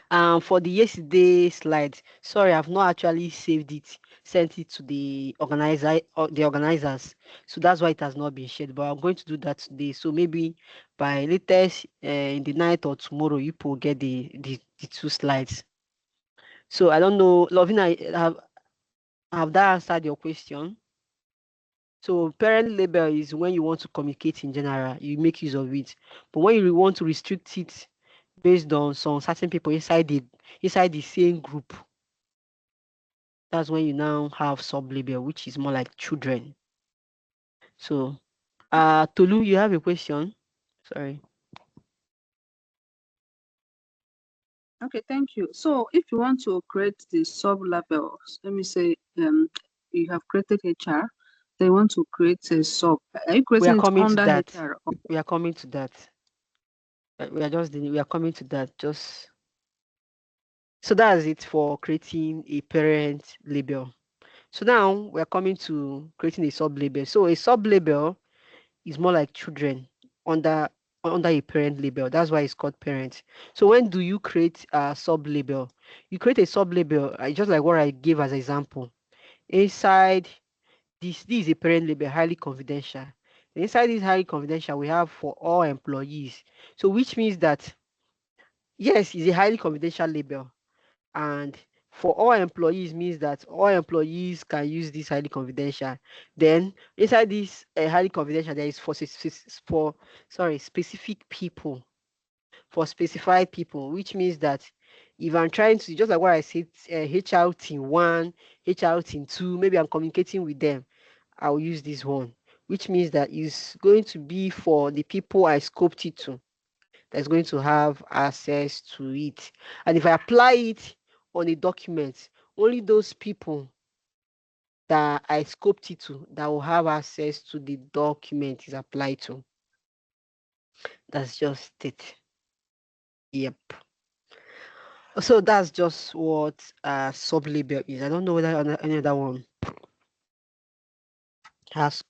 For the yesterday slide, sorry, I've not actually saved it, sent it to the organizers. So that's why it has not been shared. But I'm going to do that today. So maybe by latest in the night or tomorrow, you will get the 2 slides. So I don't know, Lovina, have that answered your question? So parent label is when you want to communicate in general, you make use of it. But when you want to restrict it based on some certain people inside the same group, that's when you now have sub-label, which is more like children. So Tolu, you have a question? Sorry. Okay, thank you. So if you want to create the sub-labels, let me say you have created HR, they want to create a sub. Are you creating it under HR? We are coming to that. We are coming to that. So that's it for creating a parent label. So now we're coming to creating a sub-label. So a sub-label is more like children under under a parent label. That's why it's called parent. So when do you create a sub label? You create a sub label, just like what I gave as example. Inside this is a parent label, highly confidential. Inside this highly confidential, we have for all employees. So which means that yes, it's a highly confidential label, and for all employees means that all employees can use this highly confidential. Then inside this highly confidential, there is for specific people, for specified people, which means that if I'm trying to, just like what I said, HR team 1, HR team 2, maybe I'm communicating with them, I'll use this one, which means that it's going to be for the people I scoped it to, that's going to have access to it. And if I apply it on a document, only those people that I scoped it to that will have access to the document is applied to. That's just it. Yep. So that's just what sub-label is. I don't know whether any other one has.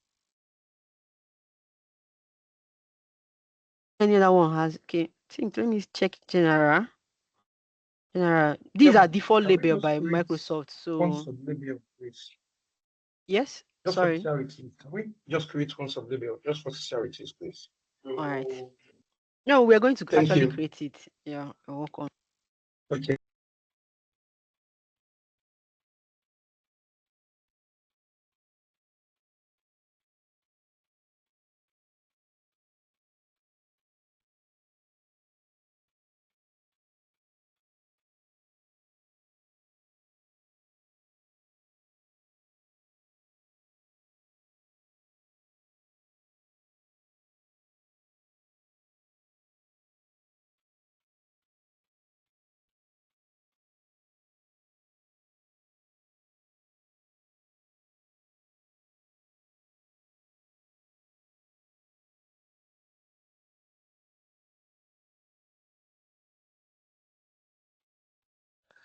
Any other one has. Okay, let me check general. These are default label by Microsoft. So yes, just sorry. For clarity, can we just create one sub-label just for clarity, please? All right. No, we're going to actually create it. Yeah, I'll work on. Okay.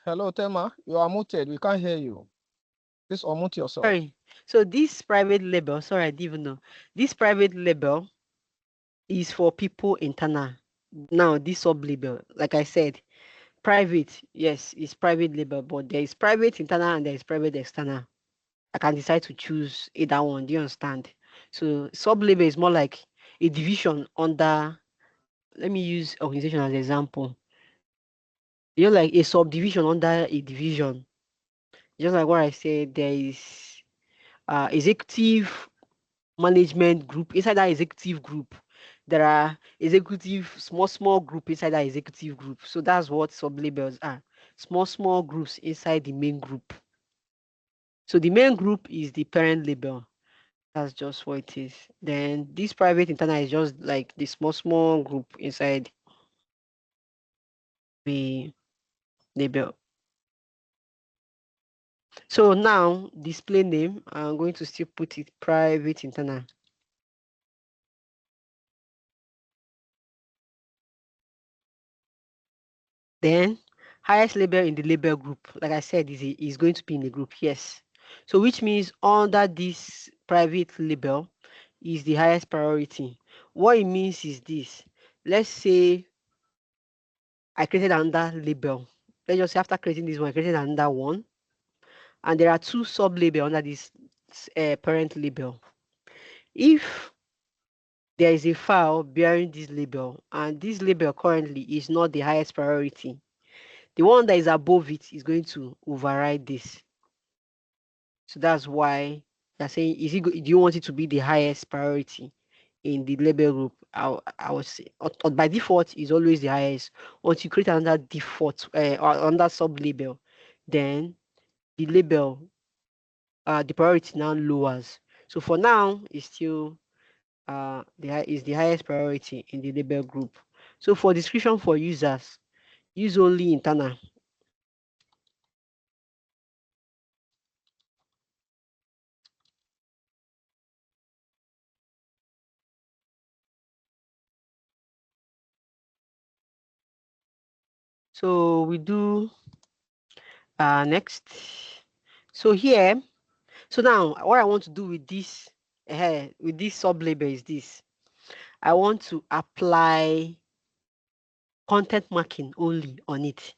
Hello, Thelma. You are muted. We can't hear you. Please unmute yourself. Sorry. So this private label, sorry, I didn't even know. This private label is for people internal. Now, this sub-label, like I said, private, yes, it's private label, but there is private internal and there is private external. I can decide to choose either one. Do you understand? So sub-label is more like a division under, let me use organization as an example. You're like a subdivision under a division. Just like what I said, there is executive management group. Inside that executive group, there are executive small group inside that executive group. So that's what sub-labels are. Small groups inside the main group. So the main group is the parent label. That's just what it is. Then this private internal is just like the small group inside the label. So now display name, I'm going to still put it private internal. Then highest label in the label group, like I said, is going to be in the group, yes. So which means under this private label is the highest priority. What it means is this. Let's say I created another label. Let's just say after creating this one, I created another one. And there are two sub-labels under this parent label. If there is a file bearing this label, and this label currently is not the highest priority, the one that is above it is going to override this. So that's why they're saying, do you want it to be the highest priority in the label group? I would say, or by default, is always the highest. Once you create another default or under sub label, then the label, the priority now lowers. So for now, it's still is the highest priority in the label group. So for description for users, use only internal. So we do next. So here, so now what I want to do with this sub label is this. I want to apply content marking only on it.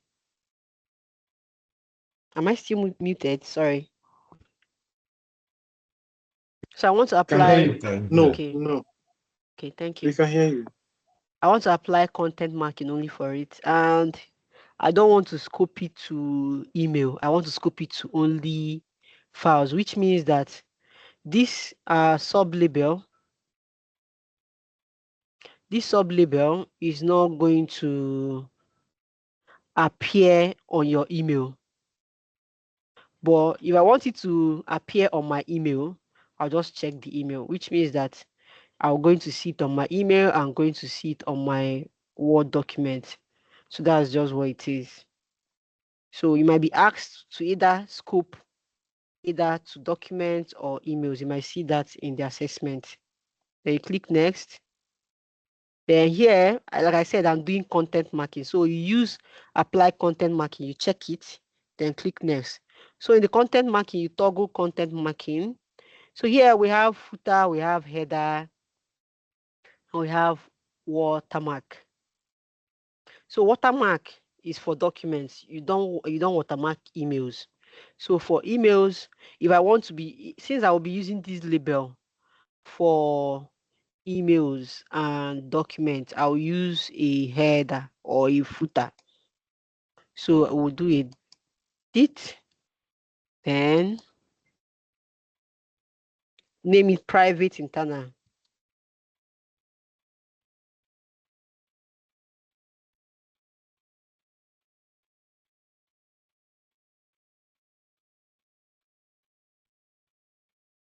Am I still muted? Sorry. So I want to apply. No, okay. no. Okay, thank you. We can hear you. I want to apply content marking only for it, and I don't want to scope it to email. I want to scope it to only files, which means that this sub-label is not going to appear on your email. But if I want it to appear on my email, I'll just check the email, which means that I'm going to see it on my email. I'm going to see it on my Word document. So that's just what it is. So you might be asked to either scope either to documents or emails. You might see that in the assessment. Then you click next. Then here, like I said, I'm doing content marking. So you use apply content marking, you check it, then click next. So in the content marking, you toggle content marking. So here we have footer, we have header, and we have watermark. So watermark is for documents. You don't watermark emails. So for emails, if I want to be, since I will be using this label for emails and documents, I'll use a header or a footer. So I will do a dit, then name it private internal.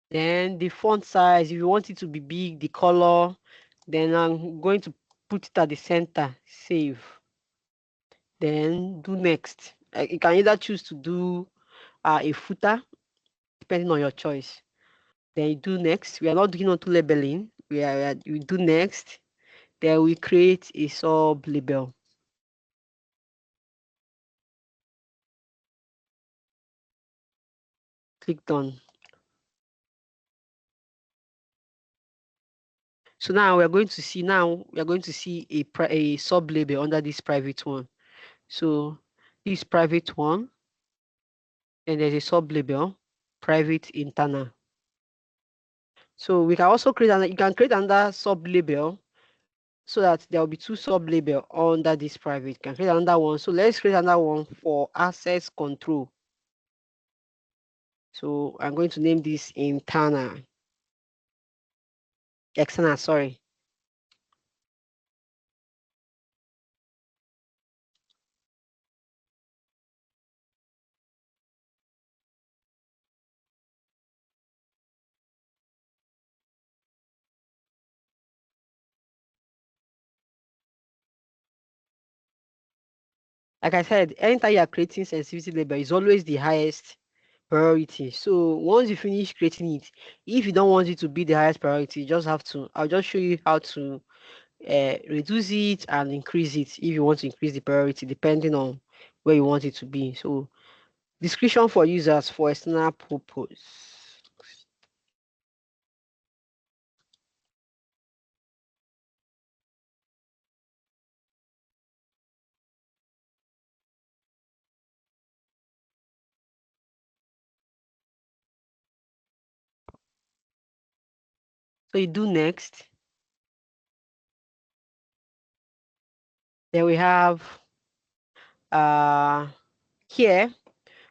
Then the font size, if you want it to be big, the color, then I'm going to put it at the center, save. Then do next. You can either choose to do a footer, depending on your choice. Then you do next. We are not doing auto labeling. We do next. Then we create a sub label. Click done. So now we are going to see a sub label under this private one. So this private one, and there's a sub label, private internal. So we can also create you can create another sub label so that there will be two sub label under this private. You can create another one. So let's create another one for access control. So I'm going to name this external, sorry. Like I said, anytime you are creating sensitivity label, is always the highest priority. So once you finish creating it, if you don't want it to be the highest priority, you just have to, I'll just show you how to reduce it and increase it if you want to increase the priority depending on where you want it to be. So description for users for external purpose. So you do next. Then we have here,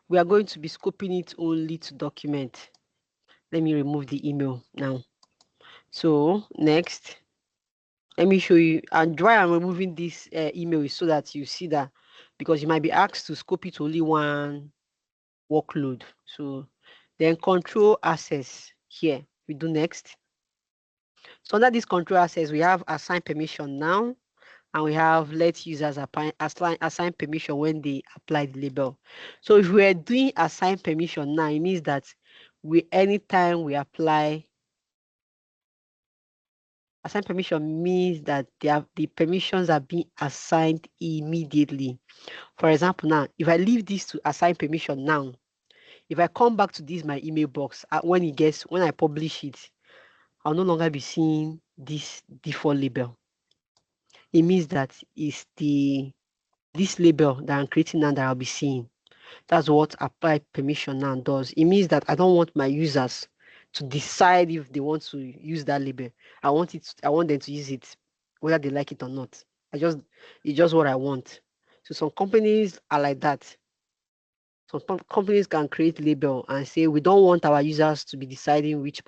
we are going to be scoping it only to document. Let me remove the email now. So next, let me show you, and why I'm removing this email is so that you see that, because you might be asked to scope it to only one workload. So then control access here, we do next. So under this control access, we have assign permission now, and we have let users assign permission when they apply the label. So if we are doing assign permission now, it means that anytime we apply assign permission means that the permissions are being assigned immediately. For example, now, if I leave this to assign permission now, if I come back to this, my email box, when I publish it, I'll no longer be seeing this default label. It means that it's this label that I'm creating now that I'll be seeing. That's what apply permission now does. It means that I don't want my users to decide if they want to use that label. I want them to use it, whether they like it or not. It's just what I want. So some companies are like that. Some companies can create label and say, we don't want our users to be deciding which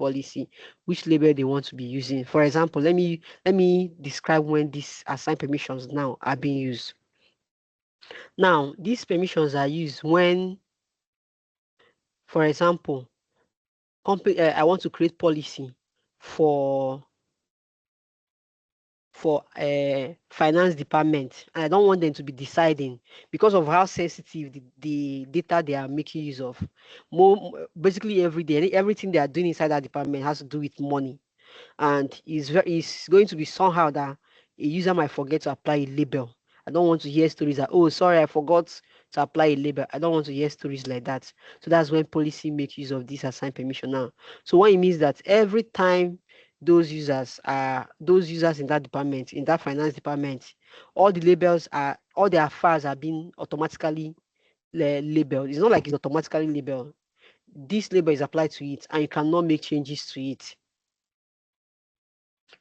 label they want to be using. For example, let me describe when these assigned permissions now are being used. Now, these permissions are used when, for example, I want to create policy for finance department, and I don't want them to be deciding because of how sensitive the data they are making use of. Basically every day, everything they are doing inside that department has to do with money, and it's going to be somehow that a user might forget to apply a label. I don't want to hear stories that, oh, sorry, I forgot to apply a label. I don't want to hear stories like that. So that's when policy makes use of this assigned permission now. So what it means that every time those users in that department, in that finance department, all their files are being automatically labeled. It's not like it's automatically labeled. This label is applied to it, and you cannot make changes to it,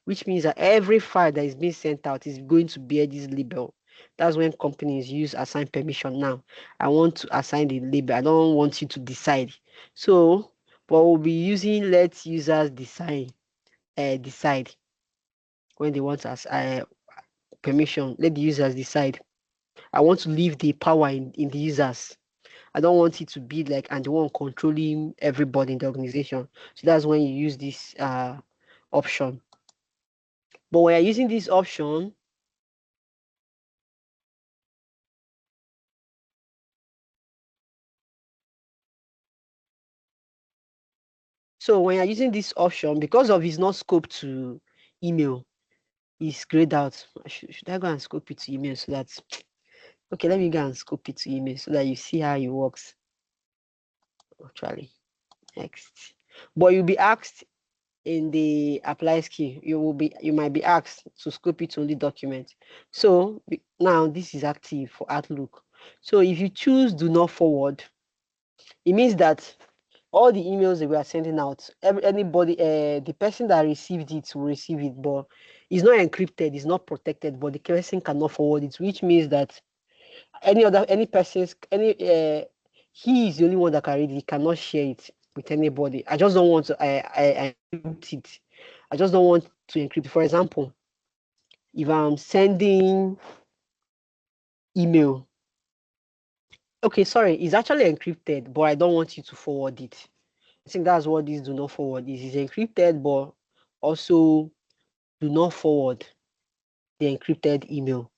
which means that every file that is being sent out is going to bear this label. That's when companies use assign permission now. I want to assign the label. I don't want you to decide. So, but we'll be using let users decide when they want to permission. Let the users decide. I want to leave the power in the users. I don't want it to be like I'm the one controlling everybody in the organization. So that's when you use this option. But when you're using this option, because of it's not scoped to email, it's grayed out. Should I go and scope it to email so that okay, let me go and scope it to email so that you see how it works. Actually, next. But you'll be asked in the apply skill, you might be asked to scope it to only document. So now this is active for Outlook. So if you choose do not forward, it means that all the emails that we are sending out, anybody, the person that received it will receive it, but it's not encrypted, it's not protected, but the person cannot forward it, which means that he is the only one that can read it, he cannot share it with anybody. I just don't want to encrypt it. I just don't want to encrypt. For example, if I'm sending email, okay, sorry, it's actually encrypted, but I don't want you to forward it. I think that's what this do not forward is. It's encrypted, but also do not forward the encrypted email,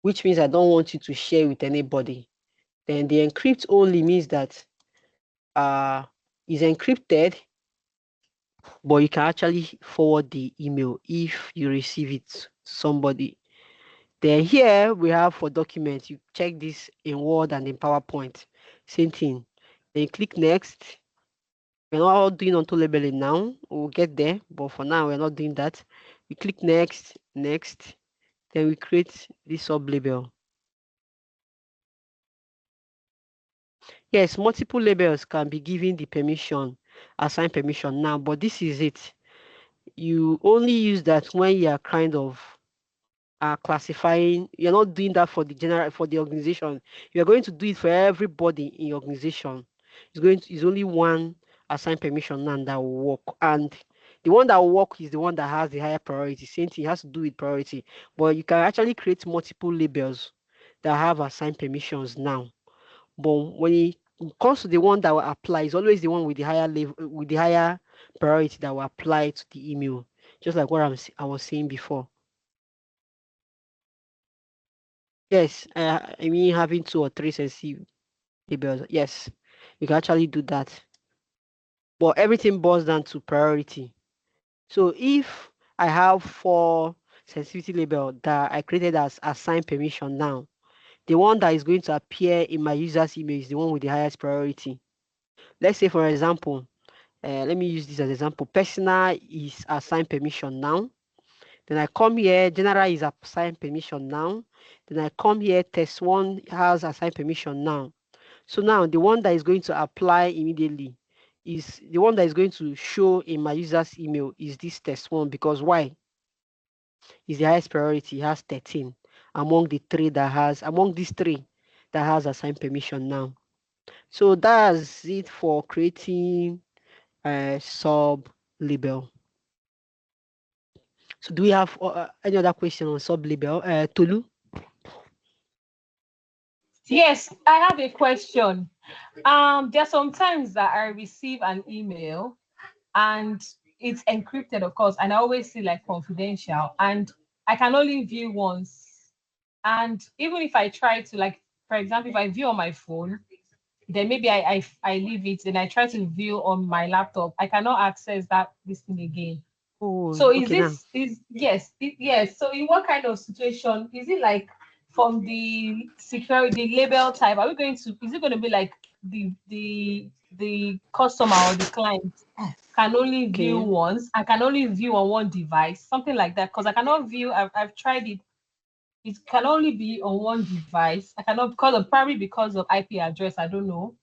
which means I don't want you to share with anybody. Then the encrypt only means that is encrypted, but you can actually forward the email if you receive it to somebody. Then here we have for documents, you check this in Word and in PowerPoint, same thing. Then you click next. We're not doing auto labeling now, we'll get there, but for now we're not doing that. We click next, then we create this sub label. Yes, multiple labels can be given the permission, assign permission now, but this is it. You only use that when you are kind of classifying. You're not doing that for the organization. You're going to do it for everybody in your organization. It's only one assigned permission now that will work, and the one that will work is the one that has the higher priority. Same thing has to do with priority, but you can actually create multiple labels that have assigned permissions now. But when it comes to the one that will apply, it's always the one with the higher level, with the higher priority that will apply to the email. Just like what I was saying before. Yes, I mean having 2 or 3 sensitive labels. Yes, you can actually do that. But everything boils down to priority. So if I have 4 sensitivity labels that I created as assigned permission now, the one that is going to appear in my user's email is the one with the highest priority. Let's say, for example, let me use this as example. Personal is assigned permission now. Then I come here, general is assigned permission now. Then I come here, test 1 has assigned permission now. So now the one that is going to apply immediately is the one that is going to show in my user's email is this test 1, because why? Is the highest priority, it has 13 among these 3 that has assigned permission now. So that's it for creating a sub label. So do we have any other question on sub label? Tolu? Yes, I have a question. There are some times that I receive an email and it's encrypted, of course, and I always see like confidential, and I can only view once. And even if I try to, like, for example, if I view on my phone, then maybe I leave it and I try to view on my laptop, I cannot access this thing again. Oh, so is okay, this yes. So in what kind of situation is it, like from the security label type? Is it going to be like the customer or the client can only view once? I can only view on one device, something like that, because I cannot view. I've tried it. It can only be on one device. I cannot, probably because of IP address. I don't know.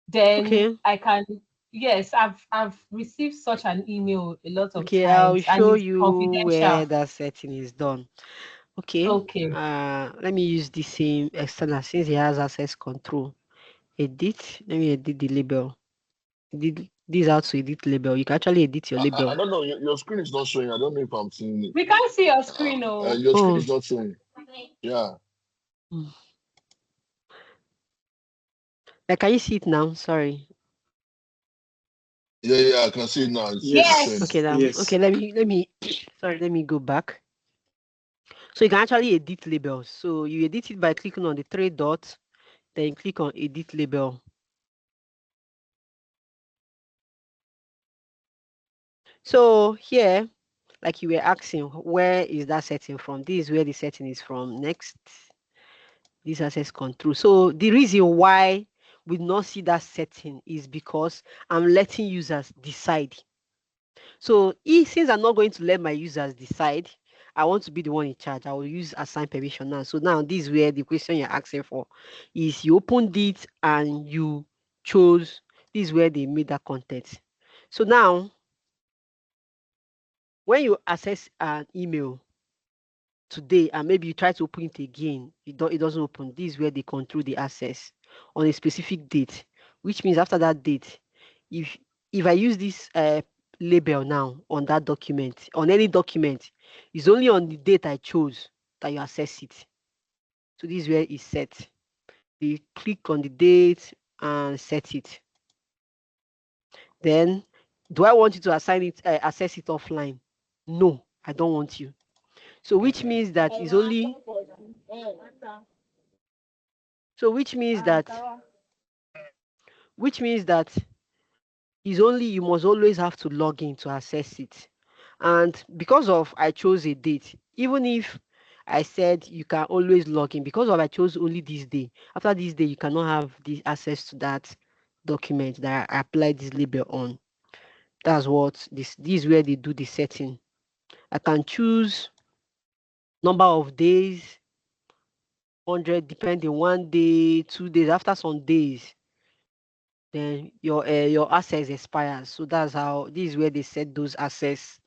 Then I can. Yes, I've received such an email a lot of times. I'll show and it's you where confidential. that setting is done. Okay. Let me use the same external since it has access control. Edit. Let me edit the label. This is how to edit label. You can actually edit your label. I don't know. Your screen is not showing. I don't know if I'm seeing it. We can't see your screen. Your screen is not showing. Yeah. Can you see it now? Sorry. Yeah, I can see it now. Yes. Okay, okay. Let me. Sorry. Let me go back. So you can actually edit labels. So you edit it by clicking on the 3 dots, then click on edit label. So here, like you were asking, where is that setting from? This is where the setting is from. Next, this access control. So the reason why we not see that setting is because I'm letting users decide. So since I'm not going to let my users decide, I want to be the one in charge. I will use assign permission now. So now this is where the question you're asking for is you opened it and you chose. This is where they made that content. So now, when you access an email today and maybe you try to open it again, it doesn't open. This is where they control the access on a specific date, which means after that date, if I use this label now on that document, on any document, it's only on the date I chose that you access it. So this is where it's set. You click on the date and set it. Then, do I want you to assign it, access it offline? No, I don't want you. So which means that is only. So which means that is only you must always have to log in to access it. And because of I chose a date, even if I said you can always log in, because of I chose only this day, after this day you cannot have the access to that document that I applied this label on. That's what this is where they do the setting. I can choose number of days, 100, depending, 1 day, 2 days. After some days, then your access expires. So that's how this is where they set those access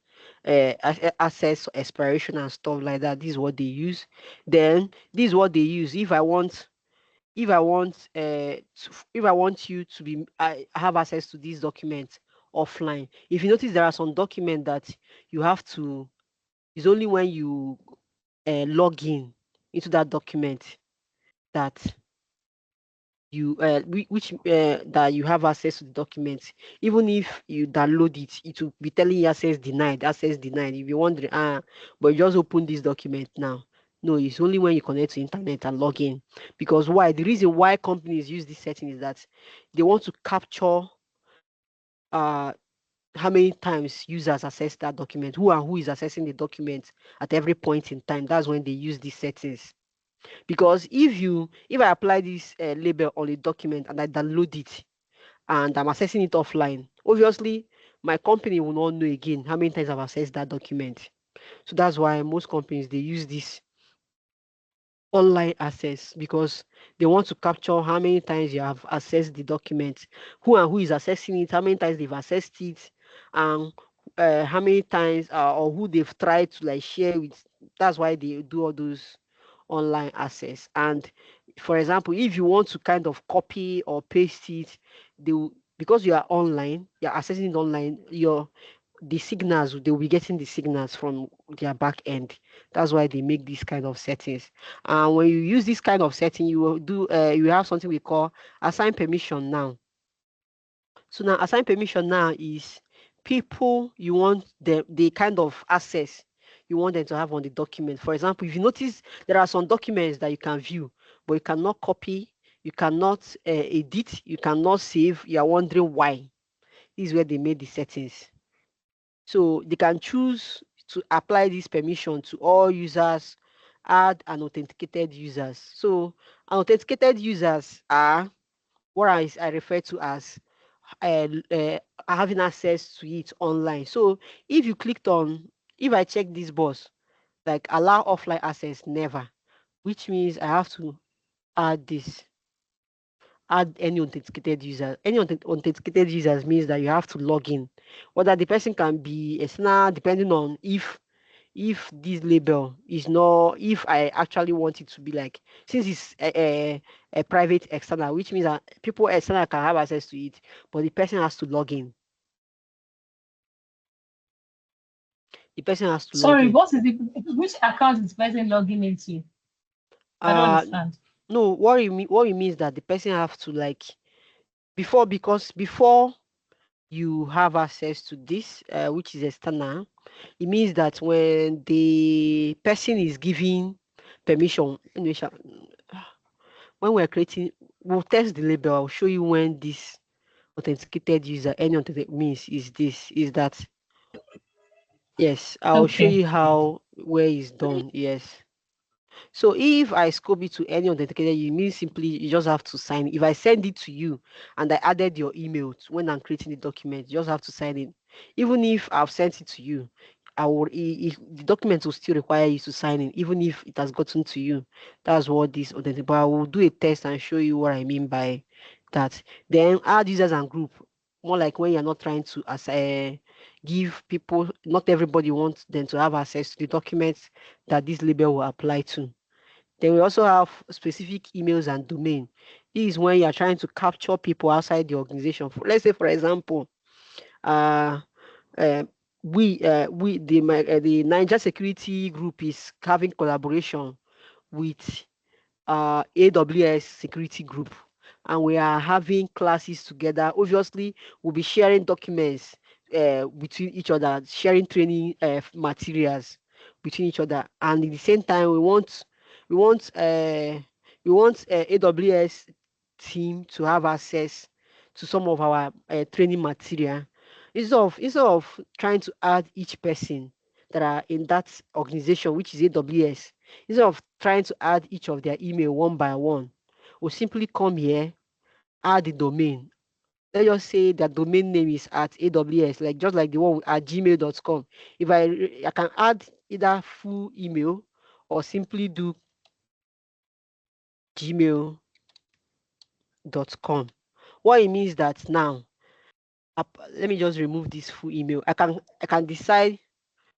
expiration and stuff like that. This is what they use. Then this is what they use if I want you to be have access to these documents offline. If you notice, there are some documents that you have to, it's only when you log in into that document that you that you have access to the documents. Even if you download it, it will be telling you access denied. If you're wondering, but you just open this document now. No, it's only when you connect to internet and log in. Because why? The reason why companies use this setting is that they want to capture how many times users access that document, who is accessing the document at every point in time. That's when they use these settings. Because if I apply this label on a document and I download it and I'm accessing it offline, obviously my company will not know again how many times I've accessed that document. So that's why most companies, they use this online access, because they want to capture how many times you have accessed the document, who and who is accessing it, how many times they've accessed it, and how many times or who they've tried to like share with. That's why they do all those online access. And for example, if you want to kind of copy or paste it, because you are online, you're accessing it online, the signals, they will be getting the signals from their back end. That's why they make these kind of settings. And when you use this kind of setting, you will do you have something we call assign permission now. So now assign permission now is people you want the kind of access you want them to have on the document. For example, if you notice, there are some documents that you can view, but you cannot copy, you cannot edit, you cannot save. You are wondering why. This is where they made the settings. So they can choose to apply this permission to all users, add and authenticated users. So authenticated users are what I refer to as uh, uh, having access to it online. So if you clicked on, if I check this box, like allow offline access, never, which means I have to add this, add any authenticated user. Any authenticated users means that you have to log in. Whether the person can be external, depending on if this label is not, if I actually want it to be like, since it's a private external, which means that people external can have access to it, but the person has to log in. The person has to log Sorry, in. what is which account is the person logging into? I don't understand. No, what it means that the person have to like before you have access to this, which is external, it means that when the person is giving permission, when we're creating, we'll test the label. I'll show you when this authenticated user, any authenticated means is that. Yes, I'll show you how where it's done. Yes. So if I scope it to any authenticated, you mean simply you just have to sign. If I send it to you and I added your email when I'm creating the document, you just have to sign in. Even if I've sent it to you, the document will still require you to sign in, even if it has gotten to you. That's what this authentic. But I will do a test and show you what I mean by that. Then add users and group. More like when you're not trying to give people, not everybody wants them to have access to the documents that this label will apply to. Then we also have specific emails and domain. This is when you're trying to capture people outside the organization. Let's say, for example, the Naija Security Group is having collaboration with AWS Security Group, and we are having classes together. Obviously, we'll be sharing documents between each other, sharing training materials between each other, and at the same time, we want AWS team to have access to some of our training material. Instead of trying to add each person that are in that organization, which is AWS, instead of trying to add each of their email one by one, we'll simply come here, add the domain. Let's just say their domain name is at AWS, like just like the one at gmail.com. If I can add either full email or simply do gmail.com. What it means that now, let me just remove this full email. I can decide.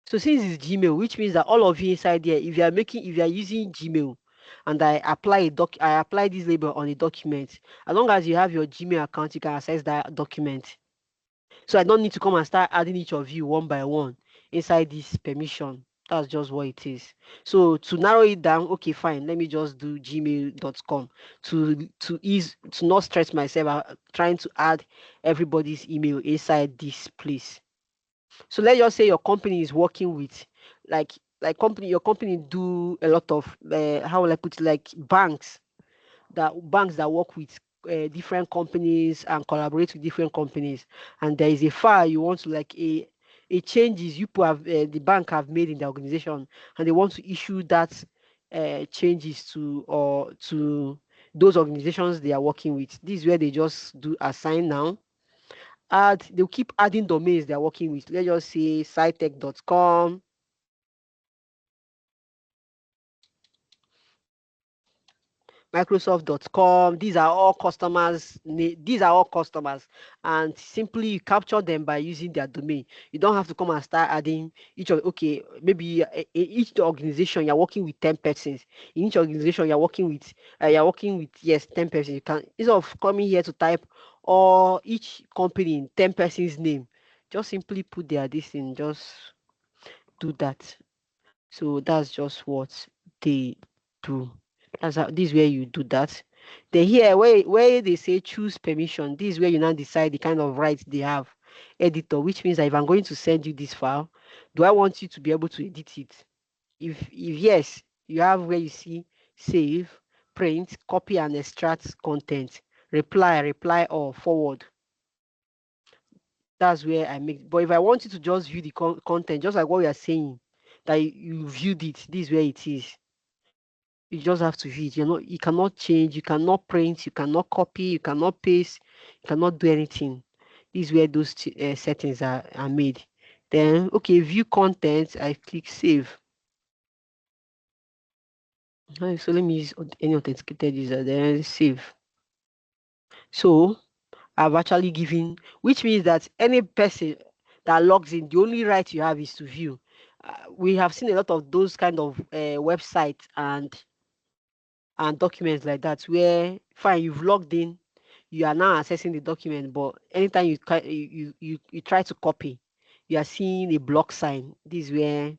So since it's Gmail, which means that all of you inside there, if you are using Gmail, and I apply this label on a document, as long as you have your Gmail account, you can access that document. So I don't need to come and start adding each of you one by one inside this permission. That's just what it is. So to narrow it down, okay, fine. Let me just do gmail.com to not stress myself out trying to add everybody's email inside this place. So let's just say your company is working with your company do a lot of how will I put it, like banks that work with different companies and collaborate with different companies, and there is a file you want to like a changes you have the bank have made in the organization, and they want to issue that changes to those organizations they are working with. This is where they just do assign now, they'll keep adding domains they're working with. Let's just say sitech.com, Microsoft.com. These are all customers. And simply you capture them by using their domain. You don't have to come and start adding maybe each organization you're working with 10 persons. In each organization you're working with 10 persons. You can, instead of coming here to type or each company in 10 persons name, just simply put this in, just do that. So that's just what they do. This is where you do that. Then here, where they say choose permission, this is where you now decide the kind of rights they have. Editor, which means that if I'm going to send you this file, do I want you to be able to edit it? If yes, you have where you see save, print, copy and extract content, reply or forward. That's where I make. But if I want you to just view the content, just like what we are saying, that you viewed it, this is where it is. You just have to view it. You cannot change, you cannot print, you cannot copy, you cannot paste, you cannot do anything. This is where those settings are made. Then, okay, view content, I click save. So let me use any authenticated user, then save. So I've actually given, which means that any person that logs in, the only right you have is to view. We have seen a lot of those kind of websites and documents like that, where fine, you've logged in, you are now accessing the document, but anytime you try to copy, you are seeing a block sign. This is where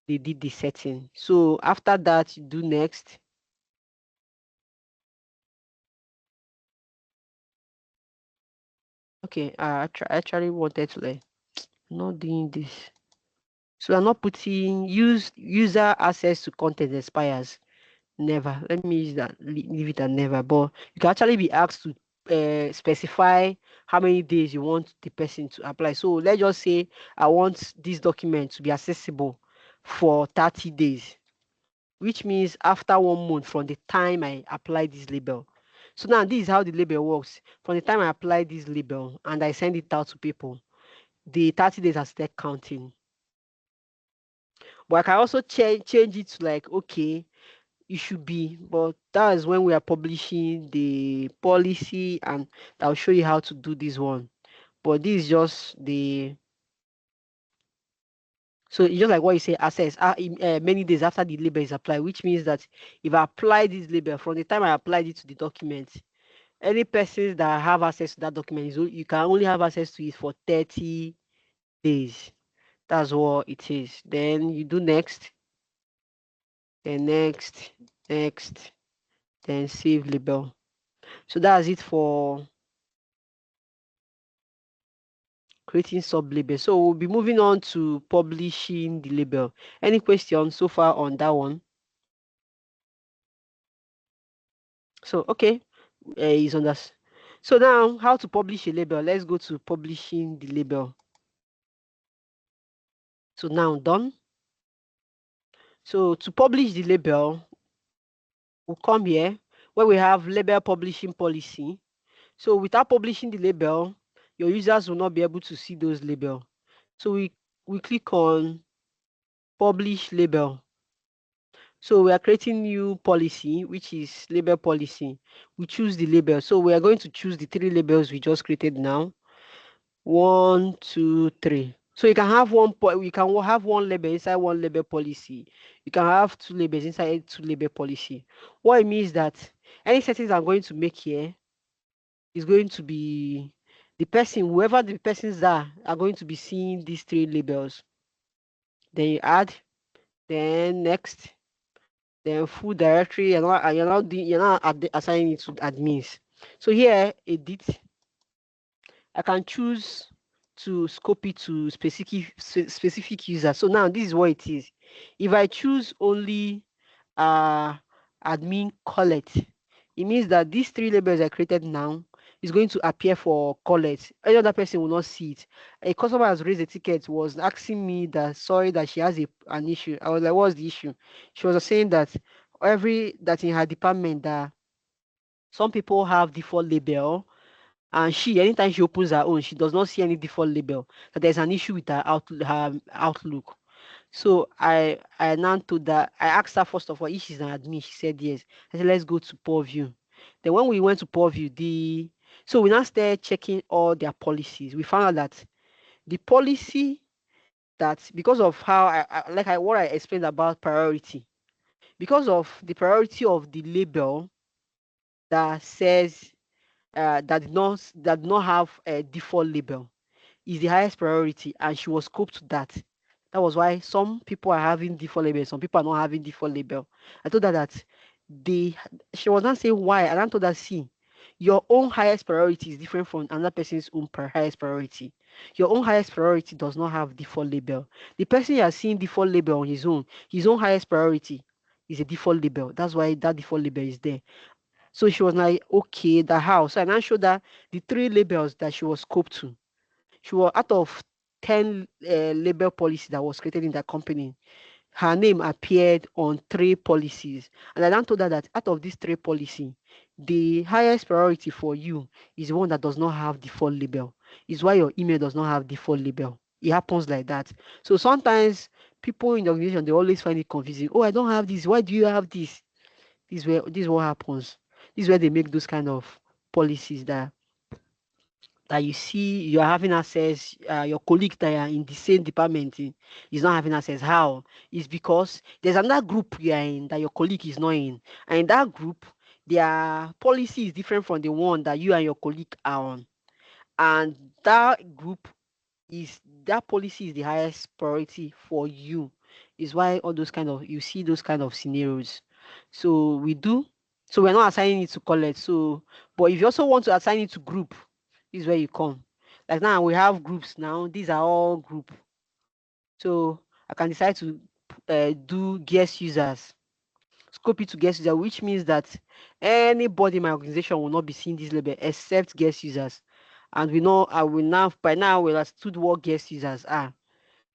they did the setting. So after that, you do next. Okay, I actually wanted to like not doing this. So I'm not putting user access to content expires. Never. Let me use that. Leave it at never. But you can actually be asked to specify how many days you want the person to apply. So let's just say I want this document to be accessible for 30 days, which means after 1 month from the time I apply this label. So now this is how the label works. From the time I apply this label and I send it out to people, the 30 days are still counting. But I can also change it to like, okay, it should be, but that is when we are publishing the policy, and I'll show you how to do this one. But this is just so it's just like what you say, access many days after the label is applied, which means that if I apply this label from the time I applied it to the document, any persons that have access to that document, you can only have access to it for 30 days. That's what it is. Then you do next, then next, then save label. So that's it for creating sub-label. So we'll be moving on to publishing the label. Any questions so far on that one? So, okay, is on that. So now, how to publish a label? Let's go to publishing the label. So now done. So to publish the label, we'll come here where we have label publishing policy. So without publishing the label, your users will not be able to see those labels. So we click on publish label. So we are creating new policy, which is label policy. We choose the label. So we are going to choose the 3 labels we just created now. 1, 2, 3. So you can have one label inside one label policy. You can have 2 labels inside 2 label policy. What it means that any settings I'm going to make here is going to be the person, whoever the persons are going to be seeing these 3 labels. Then you add, then next, then full directory, you're not assigning it to admins. So here, edit, I can choose to scope it to specific user. So now this is what it is. If I choose only admin collect, it means that these 3 labels I created now is going to appear for collect. Any other person will not see it. A customer has raised a ticket, was asking me that sorry that she has an issue. I was like, what's the issue? She was saying that that in her department that some people have default label And anytime she opens her own, she does not see any default label, that there's an issue with her Outlook. So I now told that, I asked her first of all if she's an admin. She said yes. I said, let's go to Purview. Then when we went to Purview, so we now started checking all their policies. We found out that the policy, that because of how what I explained about priority, because of the priority of the label that says that did not have a default label is the highest priority, and she was scoped to that. That was why some people are having default label, some people are not having default label. I told her that she was not saying why, and I told her, see, your own highest priority is different from another person's own highest priority. Your own highest priority does not have default label. The person you are seeing default label on his own highest priority is a default label. That's why that default label is there. So she was like, okay, the house. And I showed her the 3 labels that she was scoped to. She was out of 10 label policies that was created in that company. Her name appeared on 3 policies. And I then told her that out of these 3 policies, the highest priority for you is one that does not have default label. Is why your email does not have default label. It happens like that. So sometimes people in the organization, they always find it confusing. Oh, I don't have this. Why do you have this? This is what happens. This is where they make those kind of policies that you see you are having access, your colleague that are in the same department is not having access. How? It's because there's another group you are in that your colleague is not in. And in that group, their policy is different from the one that you and your colleague are on. And that group that policy is the highest priority for you. Is why all those kind of you see those kind of scenarios. So we're not assigning it to college. So, but if you also want to assign it to group, this is where you come. Like now we have groups now. These are all group. So I can decide to do guest users, scope it to guest user, which means that anybody in my organization will not be seeing this label except guest users. And we know by now we'll understood what guest users are.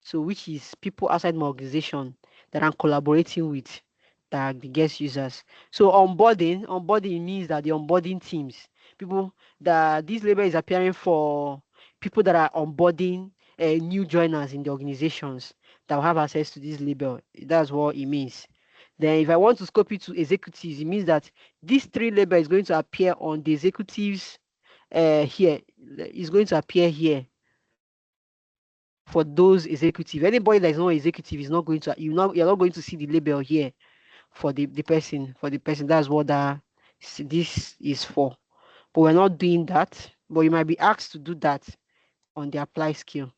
So which is people outside my organization that I'm collaborating with, that are the guest users. So onboarding means that the onboarding teams, people that this label is appearing for people that are onboarding new joiners in the organizations that will have access to this label. That's what it means. Then if I want to scope it to executives, it means that this 3 label is going to appear on the executives here. It's going to appear here for those executives. Anybody that is not executive is not going to you're not going to see the label here for the person. That's what this is for. But we're not doing that. But you might be asked to do that on the apply skill.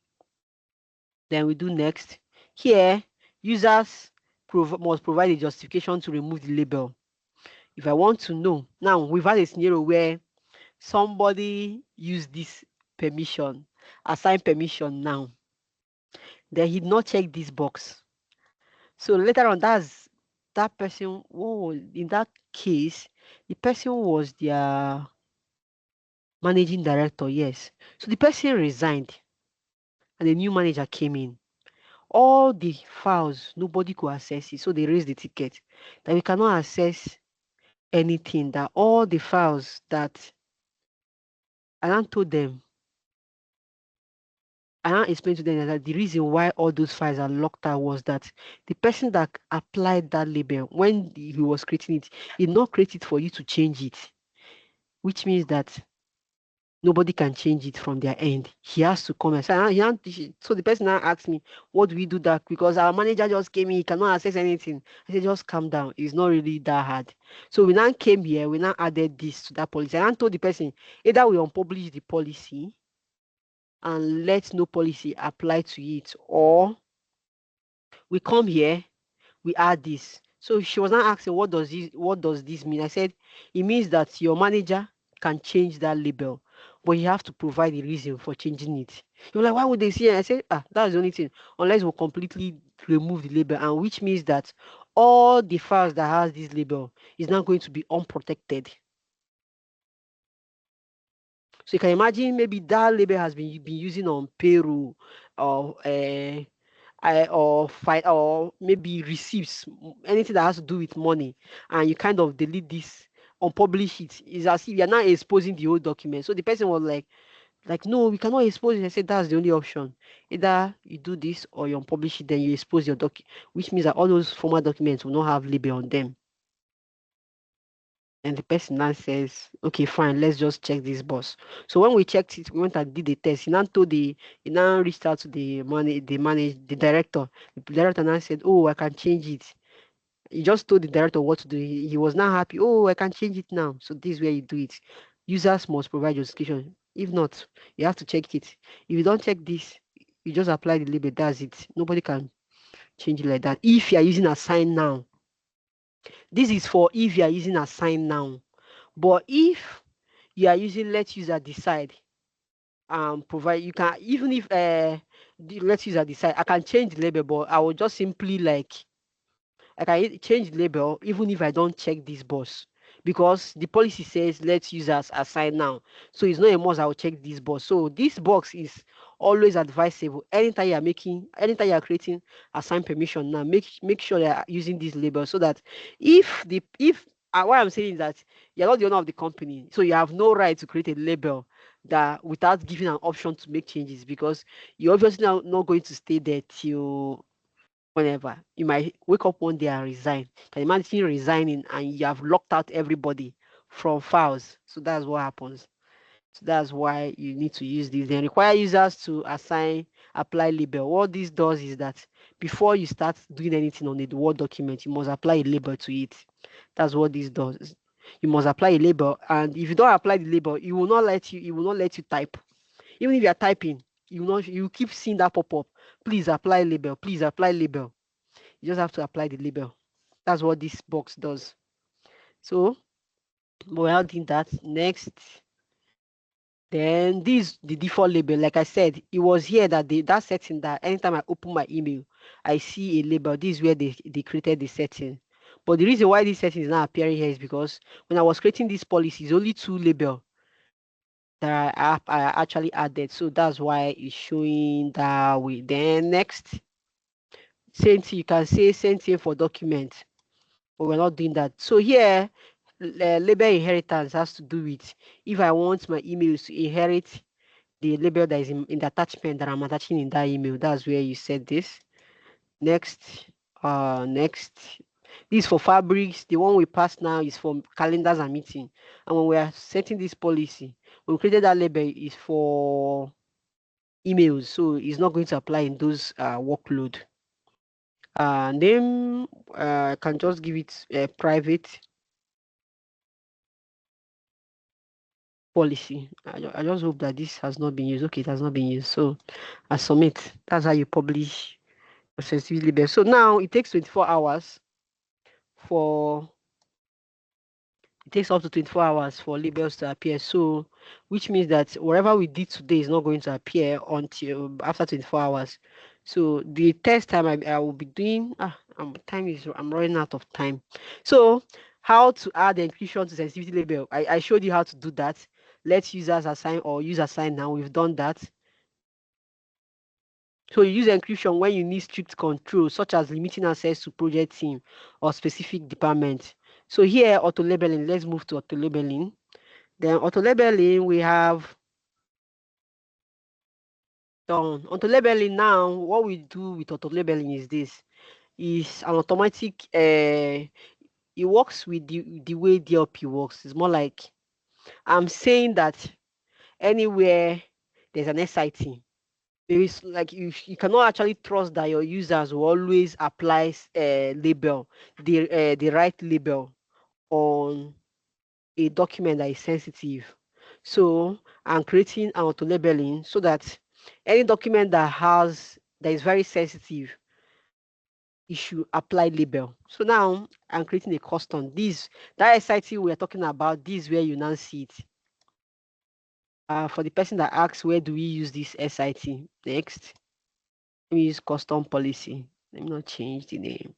Then we do next. Here, users must provide a justification to remove the label. If I want to know, now we've had a scenario where somebody used this permission, assign permission now. Then he did not check this box. So later on, that person, in that case, the person was their managing director, yes. So the person resigned and a new manager came in. All the files, nobody could access it. So they raised the ticket that we cannot access anything, that all the files that I told them, I explained to them that the reason why all those files are locked out was that the person that applied that label, when he was creating it, he did not create it for you to change it, which means that nobody can change it from their end. He has to come and say, so the person now asked me, what do we do that? Because our manager just came in, he cannot access anything. I said, just calm down. It's not really that hard. So we now came here, we now added this to that policy. And I told the person, either we unpublish the policy and let no policy apply to it, or we come here, we add this. So she was not asking, what does this mean? I said, it means that your manager can change that label, but you have to provide a reason for changing it. You're like, why would they see it? I said, that's the only thing, unless we completely remove the label, and which means that all the files that has this label is now going to be unprotected. So you can imagine maybe that label has been using on payroll or or maybe receipts, anything that has to do with money, and you kind of delete this unpublish it, it's as if you're now exposing the whole document. So the person was like, no, we cannot expose it. I said that's the only option. Either you do this or you unpublish it, then you expose your which means that all those former documents will not have label on them. And the person now says, okay, fine, let's just check this boss. So when we checked it, we went and did the test. He now reached out to the director. The director now said, oh, I can change it. He just told the director what to do. He was now happy. Oh, I can change it now. So this is where you do it. Users must provide justification. If not, you have to check it. If you don't check this, you just apply the label. That's it. Nobody can change it like that. If you are using assign now, this is for if you are using assign now. But if you are using let user decide, provide, you can, even if let user decide, I can change the label, but I will just simply I can change the label even if I don't check this box, because the policy says let users assign now. So it's not a must I will check this box. So this box is always advisable. Anytime you are creating assign permission now, make sure they are using this label, so that if what I'm saying is that you're not the owner of the company, so you have no right to create a label that without giving an option to make changes, because you're obviously not going to stay there till whenever. You might wake up one day and resign. Can you imagine resigning and you have locked out everybody from files? So that's what happens. So that's why you need to use this. Then require users to apply label. What this does is that before you start doing anything on a Word document, you must apply a label to it. That's what this does. You must apply a label, and if you don't apply the label, it will not let you type. Even if you are typing, you keep seeing that pop up. Please apply label. Please apply label. You just have to apply the label. That's what this box does. So we're adding that next. Then this the default label. Like I said, it was here that that setting that anytime I open my email, I see a label. This is where they created the setting. But the reason why this setting is not appearing here is because when I was creating this policy, it's only 2 labels that I actually added. So that's why it's showing that way. Then next, same thing, you can say same thing for document, but we're not doing that. So here, label inheritance has to do with if I want my emails to inherit the label that is in the attachment that I'm attaching in that email. That's where you set this. Next, next. This for fabrics. The one we pass now is for calendars and meeting. And when we are setting this policy, when we created that label is for emails, so it's not going to apply in those workload. Name, I can just give it a private policy. I just hope that this has not been used. Okay, it has not been used. So I submit. That's how you publish a sensitivity label. So now it takes 24 hours it takes up to 24 hours for labels to appear. So which means that whatever we did today is not going to appear until after 24 hours. So the test time I will be doing, I'm running out of time. So how to add the encryption to sensitivity label? I showed you how to do that. Let users assign or use assign now. We've done that. So you use encryption when you need strict control, such as limiting access to project team or specific department. So here, auto labeling. Let's move to auto labeling. Then auto labeling, we have done. Auto labeling now, what we do with auto labeling is this: is an automatic. It works with the way DLP works. It's more like I'm saying that anywhere there's an SIT, there is like you cannot actually trust that your users will always apply label the right label on a document that is sensitive. So I'm creating an auto labeling so that any document that is very sensitive, it should apply label. So now I'm creating a custom. That SIT we are talking about, this is where you now see it. For the person that asks, where do we use this SIT? Next, let me use custom policy. Let me not change the name.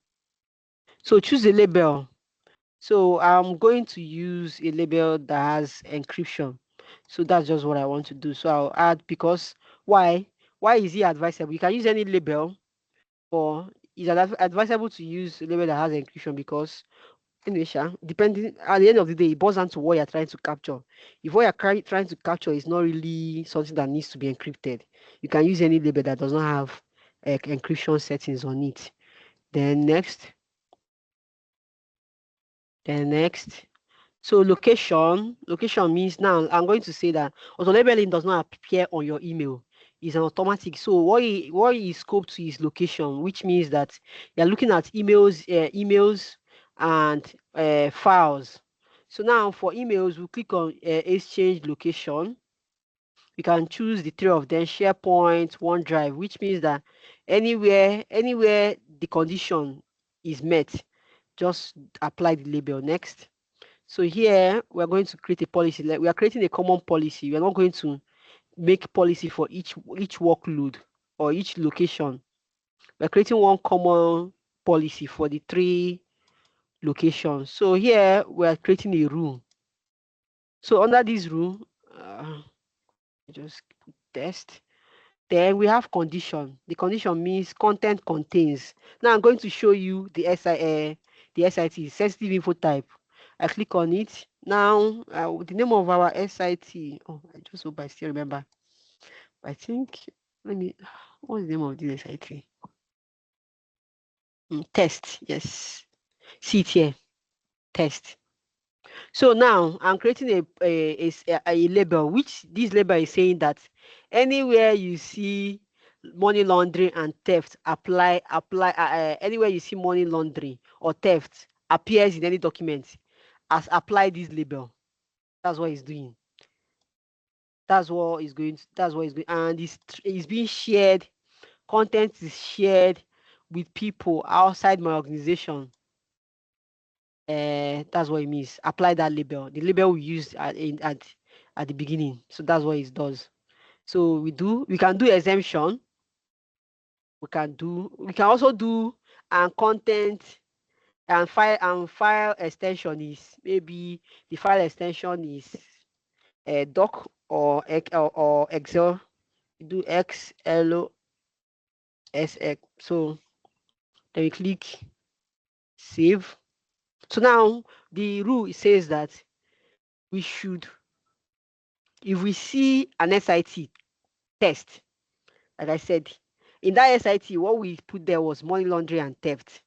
So choose a label. So I'm going to use a label that has encryption. So that's just what I want to do. So I'll add, because why? Why is it advisable? You can use any label, or it's advisable to use a label that has encryption because anyway, depending at the end of the day, it boils down to what you're trying to capture. If what you're trying to capture is not really something that needs to be encrypted, you can use any label that does not have encryption settings on it. Then next. So location means now I'm going to say that auto labeling does not appear on your email. It's an automatic. So what is scoped to is location, which means that you're looking at emails and files. So now for emails, we click on exchange location. We can choose the three of them: SharePoint, OneDrive, which means that anywhere the condition is met, just apply the label. Next. So here we're going to create a policy. Like we are creating a common policy. We are not going to make policy for each workload or each location. We're creating one common policy for the 3 locations. So here we are creating a rule. So under this rule, just test. Then we have condition. The condition means content contains. Now I'm going to show you the SIT, sensitive info type. I click on it. Now, the name of our SIT. Oh, I just hope I still remember. I think, what's the name of this SIT? Test, yes. See it here, test. So now I'm creating a label, which this label is saying that anywhere you see money laundering and theft, apply anywhere you see money laundering or theft appears in any document, as apply this label. That's what it's doing. That's what it's going. And it's being shared. Content is shared with people outside my organization. That's what it means. Apply that label. The label we used at the beginning. So that's what it does. So we can do exemption. We can also do and content and file extension is maybe the file extension is doc or Excel. We do XLOSX. So then we click save. So now the rule says that we should, if we see an SIT test, like I said, in that SIT, what we put there was money laundering and theft.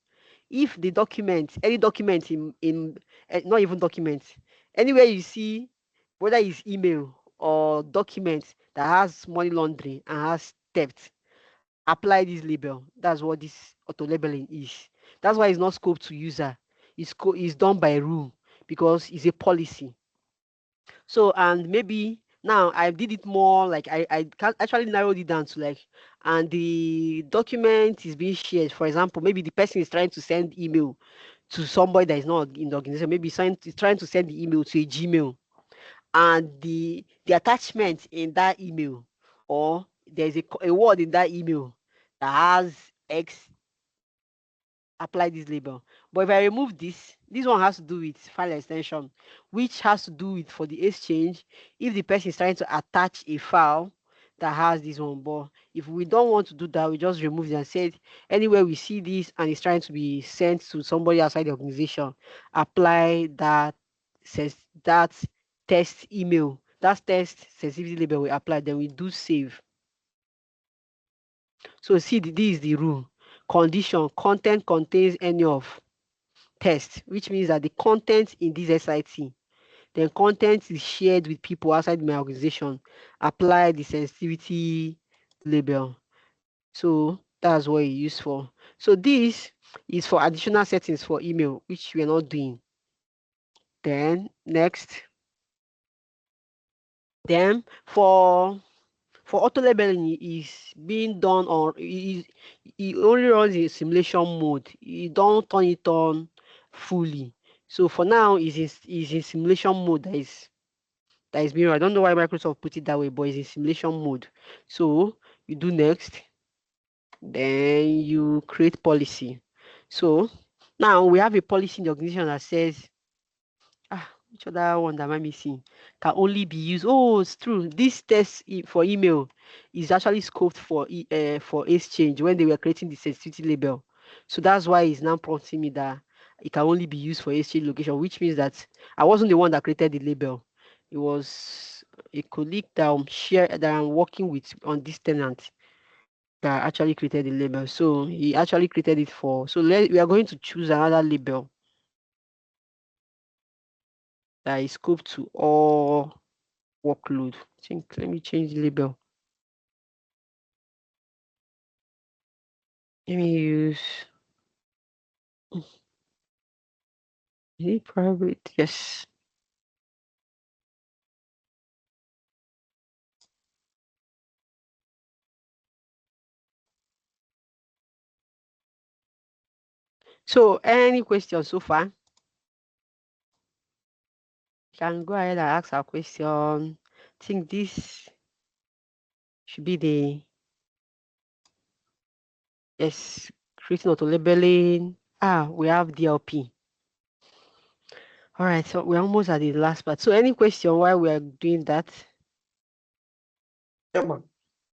If the document, any document not even documents, anywhere you see, whether it's email or document that has money laundering and has theft, apply this label. That's what this auto labeling is. That's why it's not scoped to user. It's done by rule because it's a policy. So, and maybe now I did it more like I can actually narrowed it down to like, and the document is being shared. For example, maybe the person is trying to send email to somebody that is not in the organization. Maybe is trying to send the email to a Gmail, and the attachment in that email, or there's a word in that email that has X, apply this label. But if I remove this one has to do with file extension, which has to do with for the exchange if the person is trying to attach a file that has this one. But if we don't want to do that, we just remove it and say anywhere we see this and it's trying to be sent to somebody outside the organization, apply that test email, that test sensitivity label we apply, then we do save. So see, this is the rule. Condition: content contains any of test, which means that the content in this SIT, then content is shared with people outside my organization, apply the sensitivity label. So that's what it's used for. So this is for additional settings for email, which we're not doing. Then next. Then for auto labeling is being done on it only runs in simulation mode. You don't turn it on fully. So for now is in simulation mode that is being. I don't know why Microsoft put it that way, but it's in simulation mode. So you do next, then you create policy. So now we have a policy in the organization that says which other one am I missing? Can only be used. Oh, it's true. This test for email is actually scoped for exchange when they were creating the sensitivity label. So that's why it's now prompting me that it can only be used for exchange location, which means that I wasn't the one that created the label. It was a colleague that I'm working with on this tenant that actually created the label. So he actually created it for. So we are going to choose another label that is scoped to all workload. I think let me change the label. Let me use is it private? Yes. So any questions so far? You can go ahead and ask our question. I think this should be the yes, creating auto labeling. We have DLP. All right, so we're almost at the last part. So any question while we are doing that? Yeah,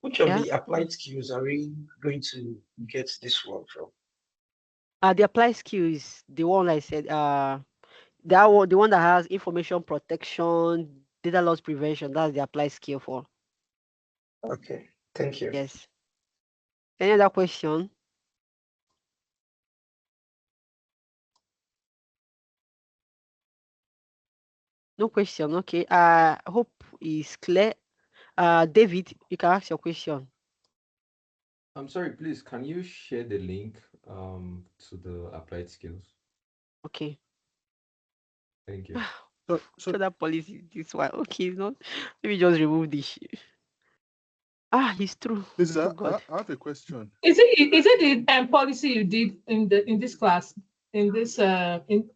which of the applied skills are we going to get this one from? The applied skill is the one I said. That one, the one that has information protection, data loss prevention. That's the applied skill for. Okay, thank you. Yes. Any other question? No question. Okay. I hope it's clear. David, you can ask your question. I'm sorry, please, can you share the link to the applied skills? Okay. Thank you. So that policy this one. Okay, no. Let me just remove this. It's true. Please, Oh God. I have a question. Is it the policy you did in this class in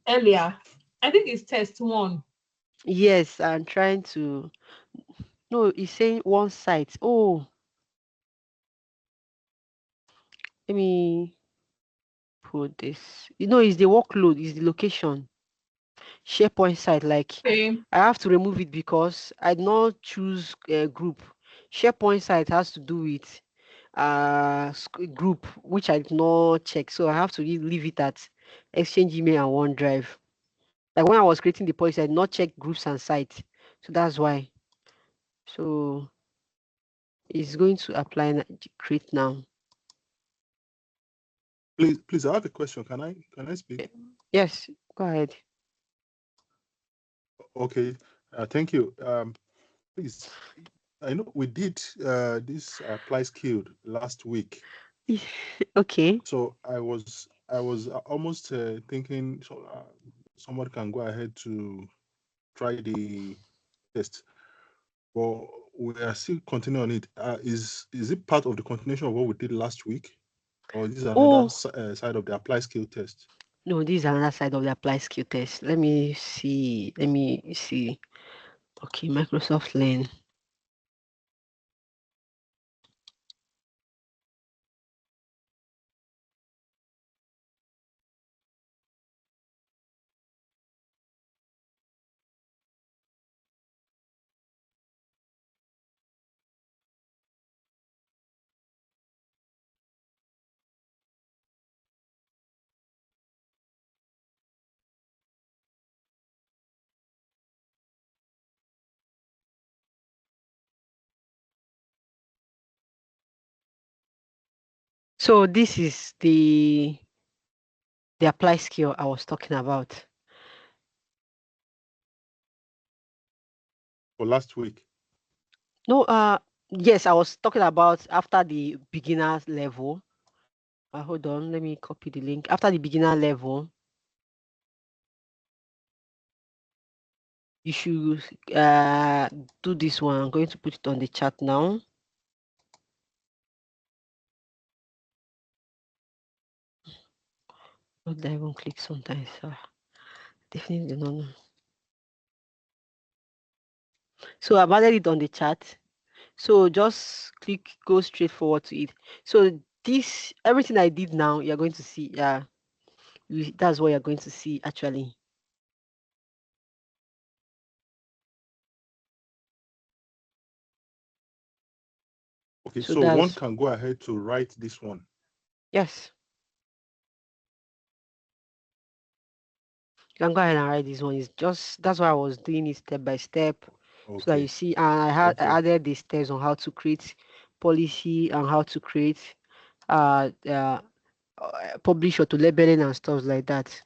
earlier? I think it's test 1. Yes, I'm trying to. No, it's saying one site. Oh, let me put this. It's the workload, it's the location. SharePoint site, like Okay. I have to remove it because I did not choose a group. SharePoint site has to do with group, which I did not check. So I have to leave it at Exchange email and OneDrive. Like when I was creating the policy, I did not check groups and sites. So that's why. So it's going to apply create now. Please, I have a question. Can I speak? Yes, go ahead. Okay, thank you. Please, I know we did this apply skill last week. Okay. So I was almost thinking someone can go ahead to try the test, but we are still continuing on it. Is it part of the continuation of what we did last week, or is this another side of the apply skill test? No, this is another side of the apply skill test. Let me see. Okay, Microsoft Learn. So this is the apply skill I was talking about. For last week? No, yes, I was talking about after the beginner level. Hold on, let me copy the link. After the beginner level, you should do this one. I'm going to put it on the chat now. Not that I won't click sometimes. Definitely don't know. So I've added it on the chat. So just go straight forward to it. So this, everything I did now, you're going to see. That's what you're going to see actually. Okay, so one can go ahead to write this one. Yes. You can go ahead and write this one. It's just that's why I was doing it step by step, so that you see. And I added the steps on how to create policy and how to create publish auto labeling and stuff like that.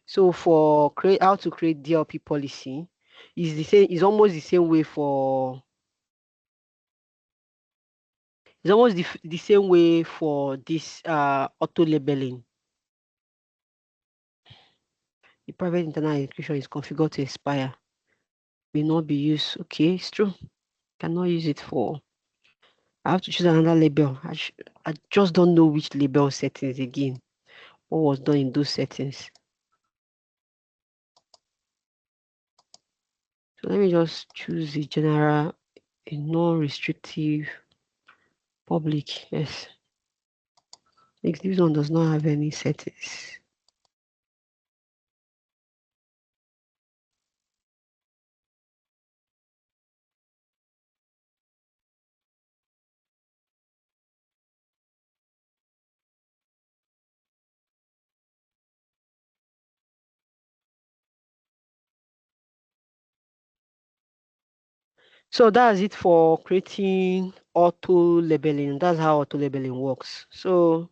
So for how to create DLP policy is the same. It's almost the same way for. It's almost the same way for this auto labeling. The private internal encryption is configured to expire. May not be used. Okay, it's true. Cannot use it for. I have to choose another label. I just don't know which label settings again. What was done in those settings? So let me just choose the general, a non-restrictive, public. Yes. This one does not have any settings. So that's it for creating auto labeling. That's how auto labeling works. So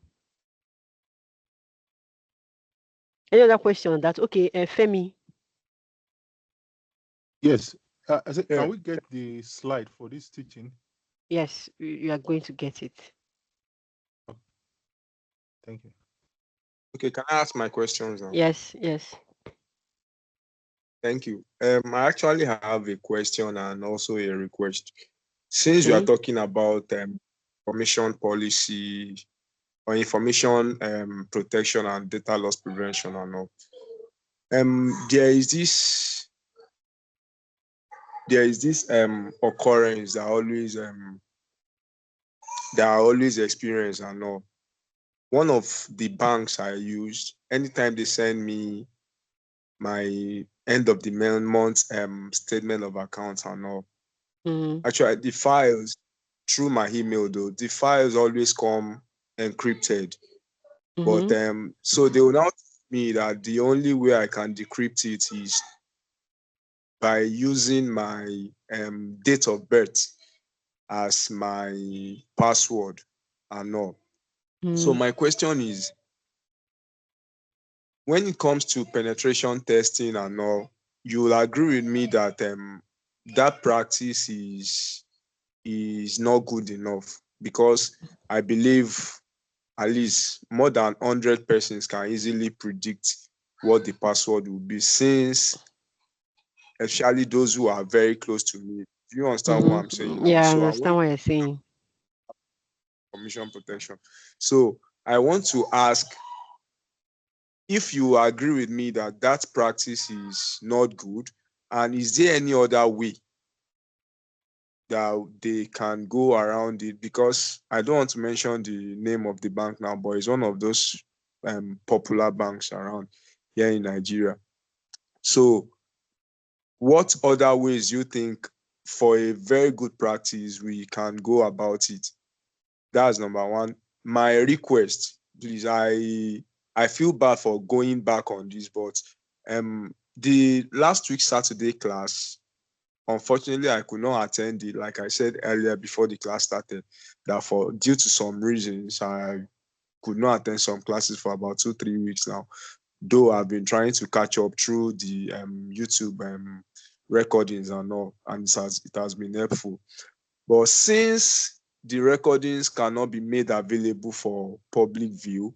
any other question on that? Okay, Femi. Yes. I said, can we get the slide for this teaching? Yes, you are going to get it. Thank you. Okay, can I ask my questions now? Yes. Thank you. I actually have a question and also a request. Since you are talking about information policy or information protection and data loss prevention and all, there is this occurrence that are always experienced and all. One of the banks I used, anytime they send me my end of the month statement of accounts and all. Actually, the files through my email though, the files always come encrypted. But so they will now tell me that the only way I can decrypt it is by using my date of birth as my password and all. So my question is, when it comes to penetration testing and all, you will agree with me that that practice is not good enough, because I believe at least more than 100 persons can easily predict what the password will be, since especially those who are very close to me. Do you understand what I'm saying now? Yeah, I So understand what you're saying. Information protection. So I want to ask if you agree with me that that practice is not good, and is there any other way that they can go around it? Because I don't want to mention the name of the bank now, but it's one of those popular banks around here in Nigeria. So what other ways do you think, for a very good practice, we can go about it? That's number one. My request, please, I feel bad for going back on this, but the last week Saturday class, unfortunately, I could not attend it. Like I said earlier before the class started, that for due to some reasons, I could not attend some classes for about 2-3 weeks now. Though I've been trying to catch up through the YouTube recordings and all, and it has been helpful. But since the recordings cannot be made available for public view,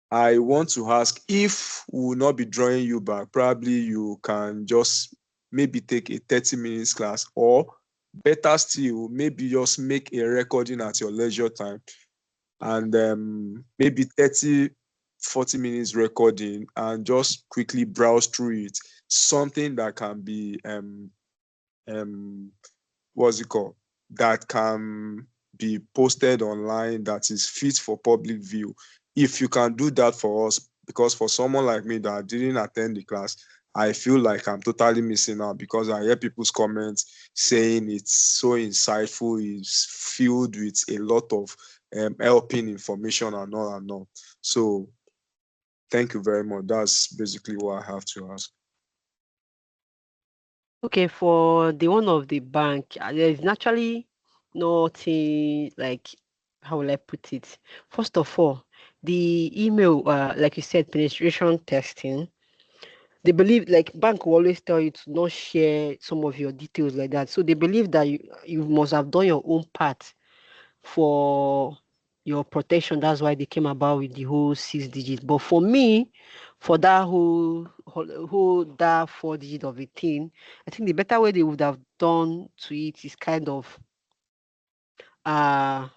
I want to ask if we will not be drawing you back. Probably you can just maybe take a 30 minutes class, or better still, maybe just make a recording at your leisure time, and maybe 30-40 minutes recording, and just quickly browse through it. Something that can be what's it called? That can be posted online, that is fit for public view. If you can do that for us, because for someone like me that didn't attend the class, I feel like I'm totally missing out, because I hear people's comments saying it's so insightful, it's filled with a lot of helping information and all and all. So Thank you very much. That's basically what I have to ask. Okay, for the one of the bank, there's naturally nothing like, how will I put it? First of all, the email, like you said, penetration testing. They believe, like, bank will always tell you to not share some of your details like that. So they believe that you must have done your own part for your protection. That's why they came about with the whole 6 digits. But for me, for that whole that 4 digit of a thing, I think the better way they would have done to it is kind of not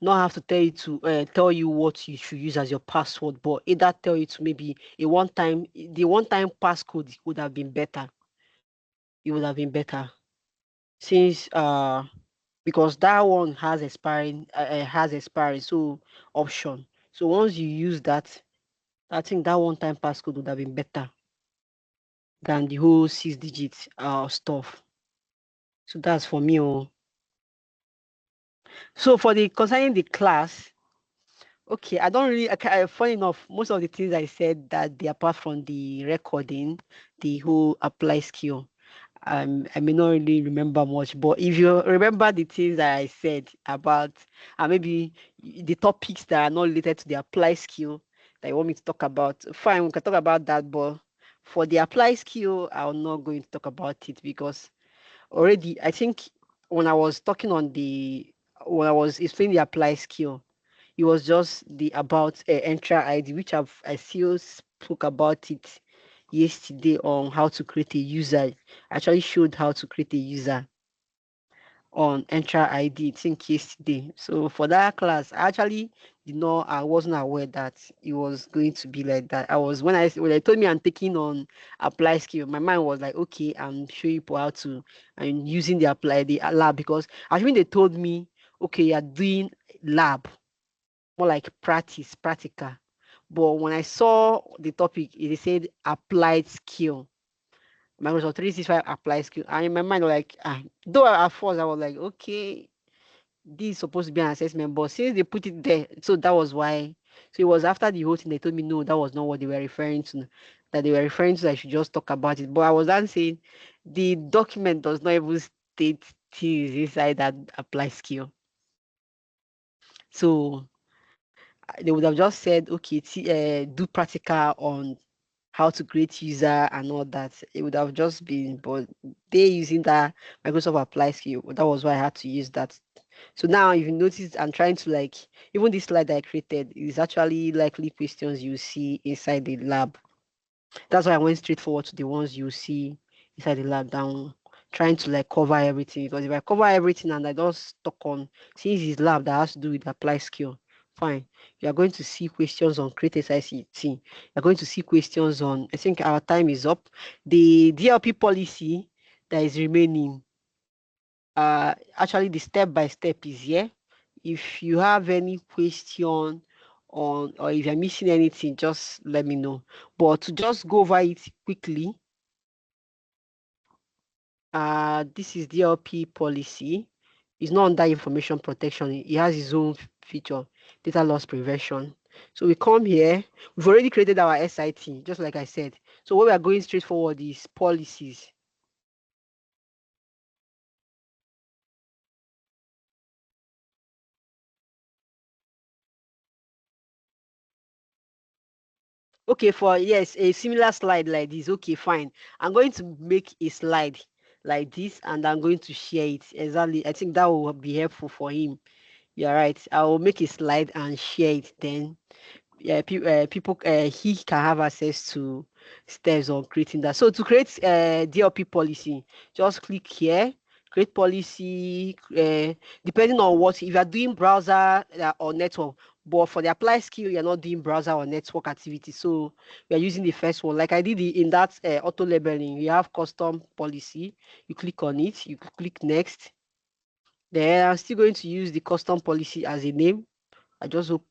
have to tell you what you should use as your password, but either tell you to maybe the one-time passcode would have been better. It would have been better since because that one has expiring so option. So once you use that, I think that one-time passcode would have been better than the whole 6 digits stuff. So that's for me. So for the concerning the class, okay, I don't really. Funny enough, most of the things I said that they apart from the recording, the whole apply skill. I may not really remember much, but if you remember the things that I said about maybe the topics that are not related to the apply skill that you want me to talk about, fine, we can talk about that. But for the apply skill, I'm not going to talk about it because already I think when I was when I was explaining the apply skill, it was just the about Entra ID, which I still spoke about it yesterday on how to create a user. I actually showed how to create a user on Entra ID, I think yesterday. So for that class, I wasn't aware that it was going to be like that. When they told me I'm taking on apply skill, my mind was like, okay, I'm showing people how to and using the lab, because actually they told me, okay, you're doing lab, more like practical. But when I saw the topic, it said applied skill. Microsoft 365 applied skill. And in my mind, though at first I was like, okay, this is supposed to be an assessment, but since they put it there, so that was why. So it was after the whole thing they told me no, that was not what they were referring to. That they were referring to, I should just talk about it. But I was then saying the document does not even state things inside that apply skill. So they would have just said, okay, do practical on how to create user and all that. It would have just been, but they using that Microsoft Apply skill. That was why I had to use that. So now, if you notice, I'm trying to even this slide that I created is actually likely questions you see inside the lab. That's why I went straight forward to the ones you see inside the lab down, trying to cover everything. Because if I cover everything and I just stuck on, since it's lab that has to do with apply skill, fine. You are going to see questions on create SICT. You're going to see questions on, I think our time is up. The DLP policy that is remaining, actually the step-by-step is here. If you have any question on, or if you're missing anything, just let me know. But to just go over it quickly, this is DLP policy. It's not under information protection. It has its own feature, data loss prevention. So we come here. We've already created our SIT, just like I said. So what we are going straight forward is policies. Okay, yes, a similar slide like this. Okay, fine. I'm going to make a slide like this and I'm going to share it. Exactly. I think that will be helpful for him. You're right. I will make a slide and share it. Then people he can have access to steps on creating that. So to create DLP policy, just click here, create policy, depending on what, if you're doing browser or network. But for the apply skill, you're not doing browser or network activity. So we are using the first one. Like I did in that auto labeling, you have custom policy. You click on it, you click next. Then I'm still going to use the custom policy as a name. I just hope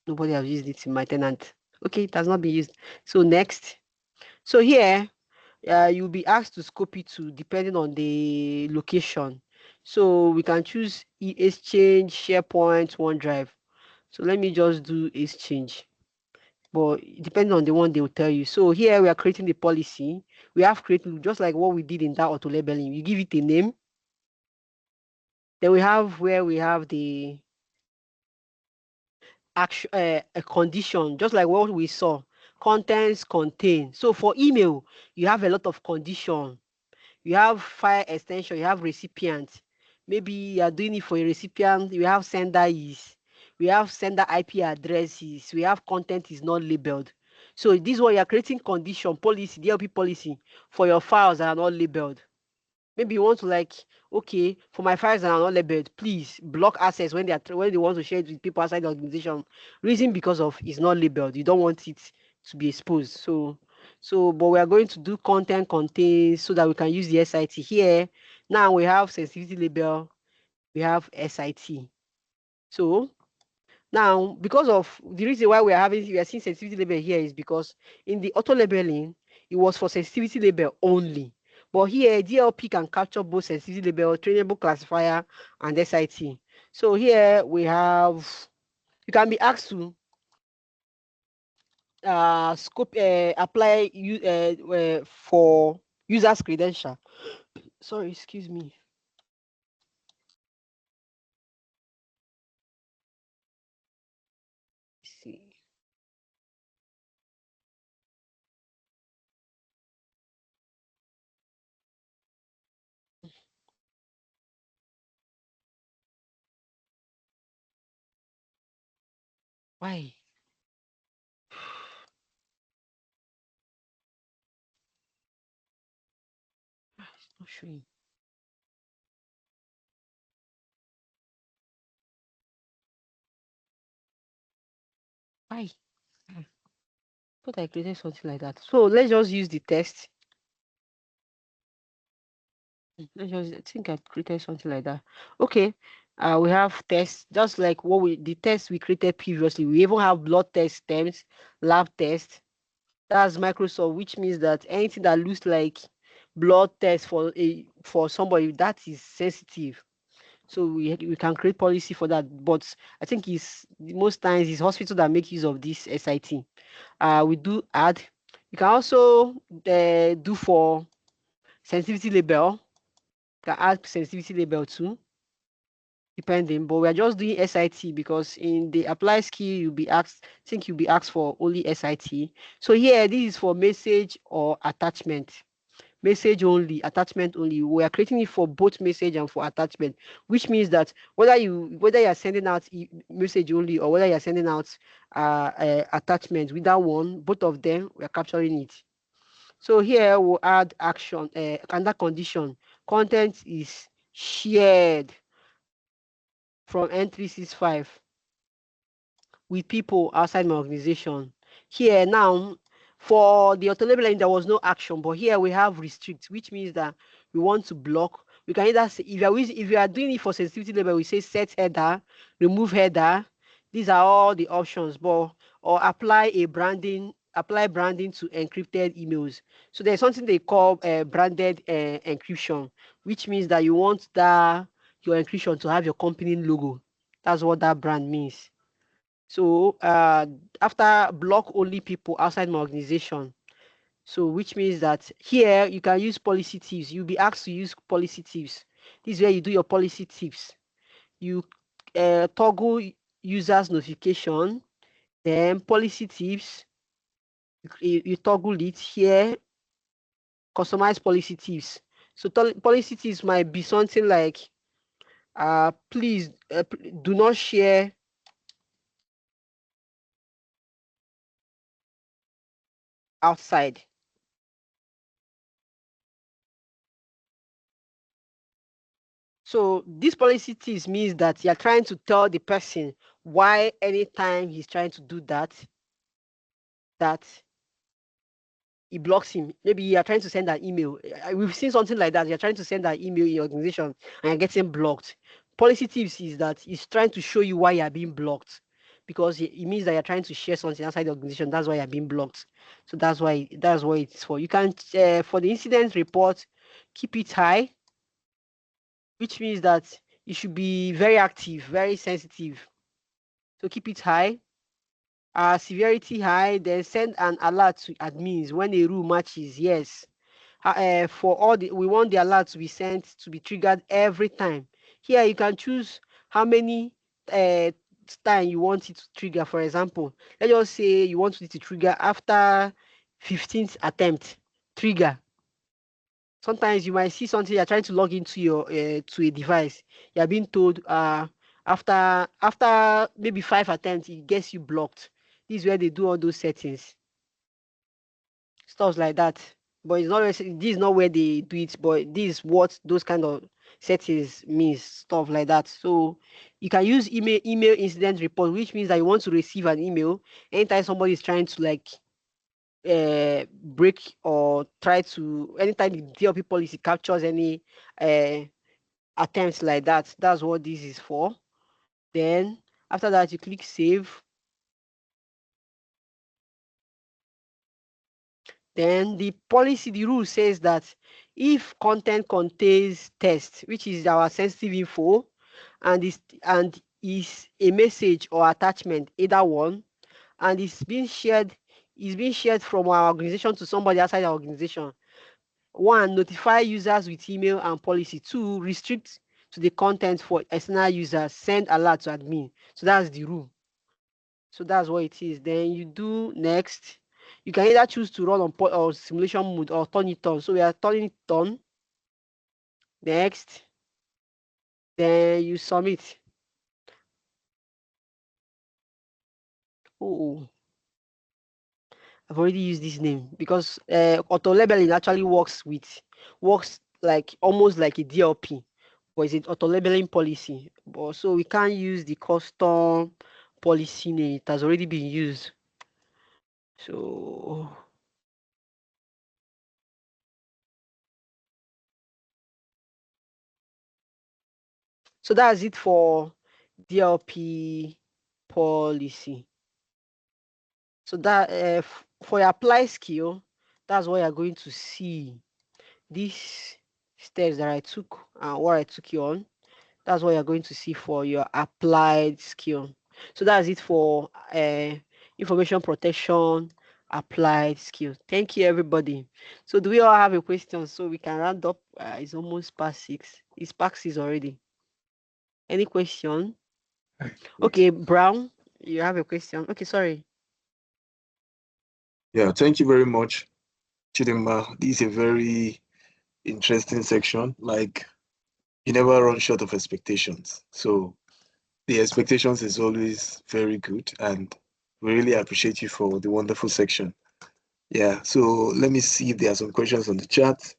nobody has used it in my tenant. Okay, it has not been used. So next. So here, you'll be asked to scope it to depending on the location. So we can choose Exchange, SharePoint, OneDrive. So let me just do Exchange. but it depends on the one they will tell you. So here we are creating the policy. We have created just like what we did in that auto labeling. You give it a name. Then we have where we have the action, a condition, just like what we saw. Contents contain. So for email, you have a lot of condition. You have file extension, you have recipient. Maybe you are doing it for a recipient, you have sender is, we have sender IP addresses, we have content is not labeled. So this one you are creating condition policy, DLP policy for your files that are not labeled. Maybe you want to like, okay, for my files that are not labeled, please block access when they want to share it with people outside the organization. Reason because of it's not labeled. You don't want it to be exposed. But we are going to do content contains so that we can use the SIT here. Now we have sensitivity label, we have SIT. So now, because of the reason why we are seeing sensitivity label here is because in the auto labeling, it was for sensitivity label only. But here, DLP can capture both sensitivity label, trainable classifier, and SIT. So here we have, you can be asked to apply for user's credential. Sorry, excuse me. Let's see. Why? It's not showing. Why? Thought I created something like that. So let's just use the test. I think I created something like that. Okay. We have tests just like the test we created previously. We even have blood test terms, lab test. That's Microsoft, which means that anything that looks like blood test for somebody that is sensitive. So we can create policy for that. But I think most times it's hospital that make use of this SIT. We do add. You can also do for sensitivity label. You can add sensitivity label too, depending. But we are just doing SIT because in the apply skill you'll be asked for only SIT. So here this is for message or attachment. Message only, attachment only. We are creating it for both message and for attachment, which means that whether you are sending out message only or whether you are sending out attachment with that one, both of them we are capturing it. So here we'll add action under condition. Content is shared from N365 with people outside my organization. Here now, for the auto labeling, there was no action, but here we have restrict, which means that we want to block. We can either say, if you are doing it for sensitivity label, we say set header, remove header. These are all the options, or apply branding to encrypted emails. So there's something they call branded encryption, which means that you want your encryption to have your company logo. That's what that brand means. So after block only people outside my organization. So which means that here you can use policy tips. You'll be asked to use policy tips. This is where you do your policy tips. You toggle users notification, then policy tips. You toggle it here. Customize policy tips. So policy tips might be something like, please do not share outside. So this policy tips means that you're trying to tell the person why anytime he's trying to do that it blocks him. Maybe you're trying to send an email. We've seen something like that. You're trying to send an email in your organization and you're getting blocked. Policy tips is that it's trying to show you why you're being blocked, because it means that you're trying to share something outside the organization. That's why you're being blocked. So that's what it's for. You can for the incident report, keep it high, which means that you should be very active, very sensitive. So keep it high. severity high, then send an alert to admins when a rule matches. Yes. For all we want the alert to be sent to be triggered every time. Here you can choose how many time you want it to trigger. For example, let's just say you want it to trigger after 15th attempt. Trigger. Sometimes you might see something, you're trying to log into your to a device. You're being told after maybe 5 attempts, it gets you blocked. This is where they do all those settings. Stuff like that. But it's not this is not where they do it, but this is what those kind of settings means, stuff like that. So you can use email incident report, which means that you want to receive an email anytime somebody is trying to like break or try to, anytime the DLP policy captures any attempts like that. That's what this is for. Then after that, you click save. Then the policy, the rule says that if content contains text, which is our sensitive info, and is a message or attachment, either one, and is being shared from our organization to somebody outside our organization. 1, notify users with email and policy. 2, restrict to the content for external users. Send alert to admin. So that's the rule. So that's what it is. Then you do next. You can either choose to run on simulation mode or turn it on. So we are turning it on. Next. Then you submit. Oh, I've already used this name because auto labeling actually works like almost like a DLP, but it's an auto labeling policy. But so we can't use the custom policy name. It has already been used. So that's it for DLP policy. So that for your apply skill, that's what you're going to see. These steps that I took and what I took you on, that's what you're going to see for your applied skill. So that's it for information protection applied skill. Thank you, everybody. So do we all have a question so we can round up? It's almost past 6. It's past 6 already. Any question? Okay, Brown, you have a question. Okay, sorry. Yeah, thank you very much, Chidinma. This is a very interesting section. Like, you never run short of expectations. So the expectations is always very good, and we really appreciate you for the wonderful section. Yeah, so let me see if there are some questions on the chat.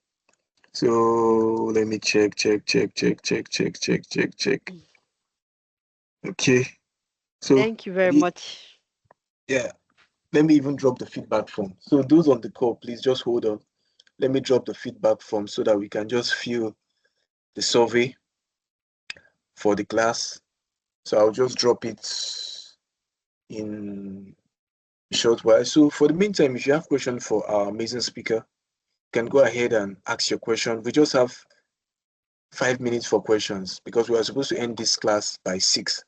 So let me check. Okay. So thank you very much. Yeah, let me even drop the feedback form. So those on the call, please just hold on. Let me drop the feedback form so that we can just fill the survey for the class. So I'll just drop it in a short while. So for the meantime, if you have questions for our amazing speaker, you can go ahead and ask your question. We just have 5 minutes for questions because we are supposed to end this class by 6.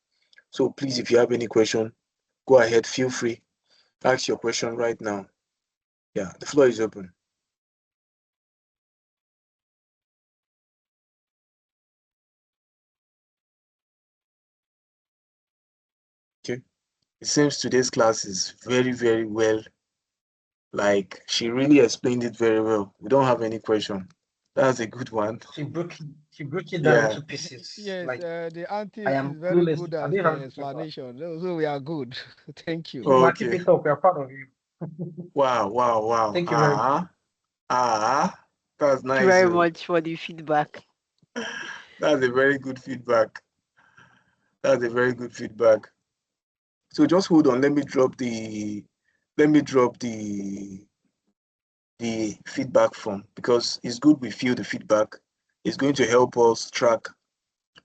So please, if you have any question, go ahead, feel free. Ask your question right now. Yeah, the floor is open. Okay. It seems today's class is very, very well. Like, she really explained it very well. We don't have any question. That's a good one. She broke it down into pieces. Yes, Like, the auntie I is am very clueless. good I at didn't the have explanation. So we are good. Thank you. Chidinma, keep it up. We are proud of you. Wow. Thank you very much. That's nice. Thank you very much for the feedback. That's a very good feedback. That's a very good feedback. So just hold on. Let me drop the feedback form because it's good we feel the feedback. It's going to help us track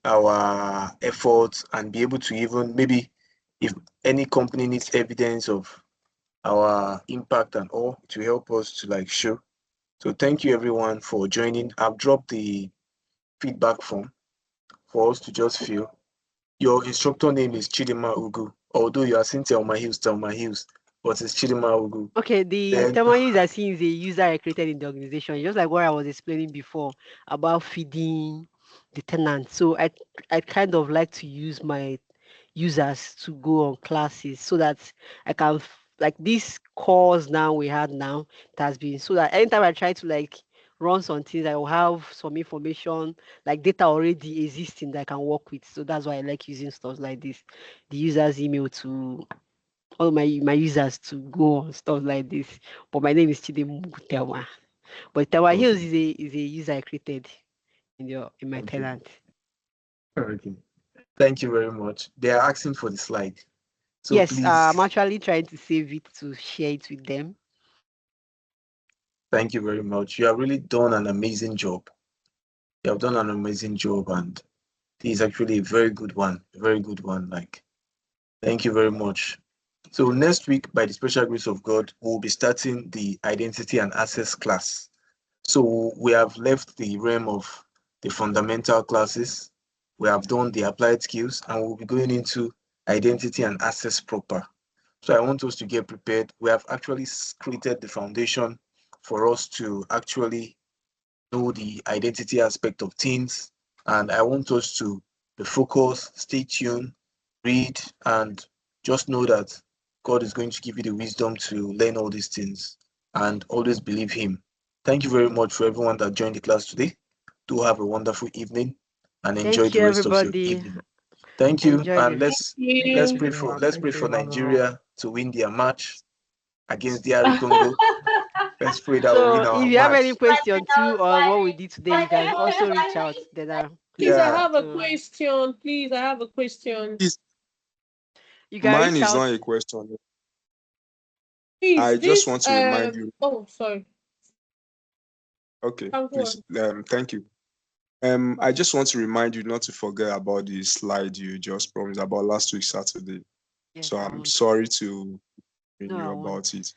our efforts and be able to even maybe if any company needs evidence of our impact and all, it will help us to like show. So thank you everyone for joining. I've dropped the feedback form for us to just fill. Your instructor name is Chidinma Ugwu Although you are saying Thelma Hills, but it's Chidinma Ugwu. Okay, the Then Thelma user scene is a user I created in the organization, just like what I was explaining before about feeding the tenants. So I kind of like to use my users to go on classes so that I can like this course now we had now, it has been so that anytime I try to like run some things, I will have some information like data already existing that I can work with. So that's why I like using stuff like this, the user's email to all my users to go on stuff like this. But my name is Chidinma Ugwu. But Thelma Hills okay. is a user I created in my Okay. tenant. Okay. Thank you very much. They are asking for the slide. So Yes, I'm please, actually trying to save it to share it with them. thank you very much. You have really done an amazing job. You have done an amazing job, and this is actually a very good one. A very good one. Like, thank you very much. So next week, by the special grace of God, we'll be starting the identity and access class. So we have left the realm of the fundamental classes. We have done the applied skills, and we'll be going into identity and access proper. So I want us to get prepared. We have actually created the foundation for us to actually know the identity aspect of things. And I want us to be focused, stay tuned, read, and just know that God is going to give you the wisdom to learn all these things and always believe Him. Thank you very much for everyone that joined the class today. Do have a wonderful evening and enjoy Thank the you, rest of your everybody. evening. Thank you, Enjoy and this. let's You. pray for let's Thank pray you, for Emmanuel. Nigeria to win their match against DR Congo. Let's pray that we win So our if you have any match. question too on what we did today, you can also reach out. Then Please, I Yeah. have a so question. Please, I have a question. Please, you can mine reach is out. not a question. Please, I just this want to remind you. oh, sorry. Okay, Go please. on. Thank you. I just want to remind you not to forget about the slide you just promised about last week Saturday. Yes, So I I'm won't. sorry to remind No, I you won't. about it.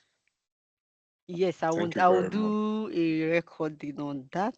Yes, I Thank won't. you I will very much. do a recording on that.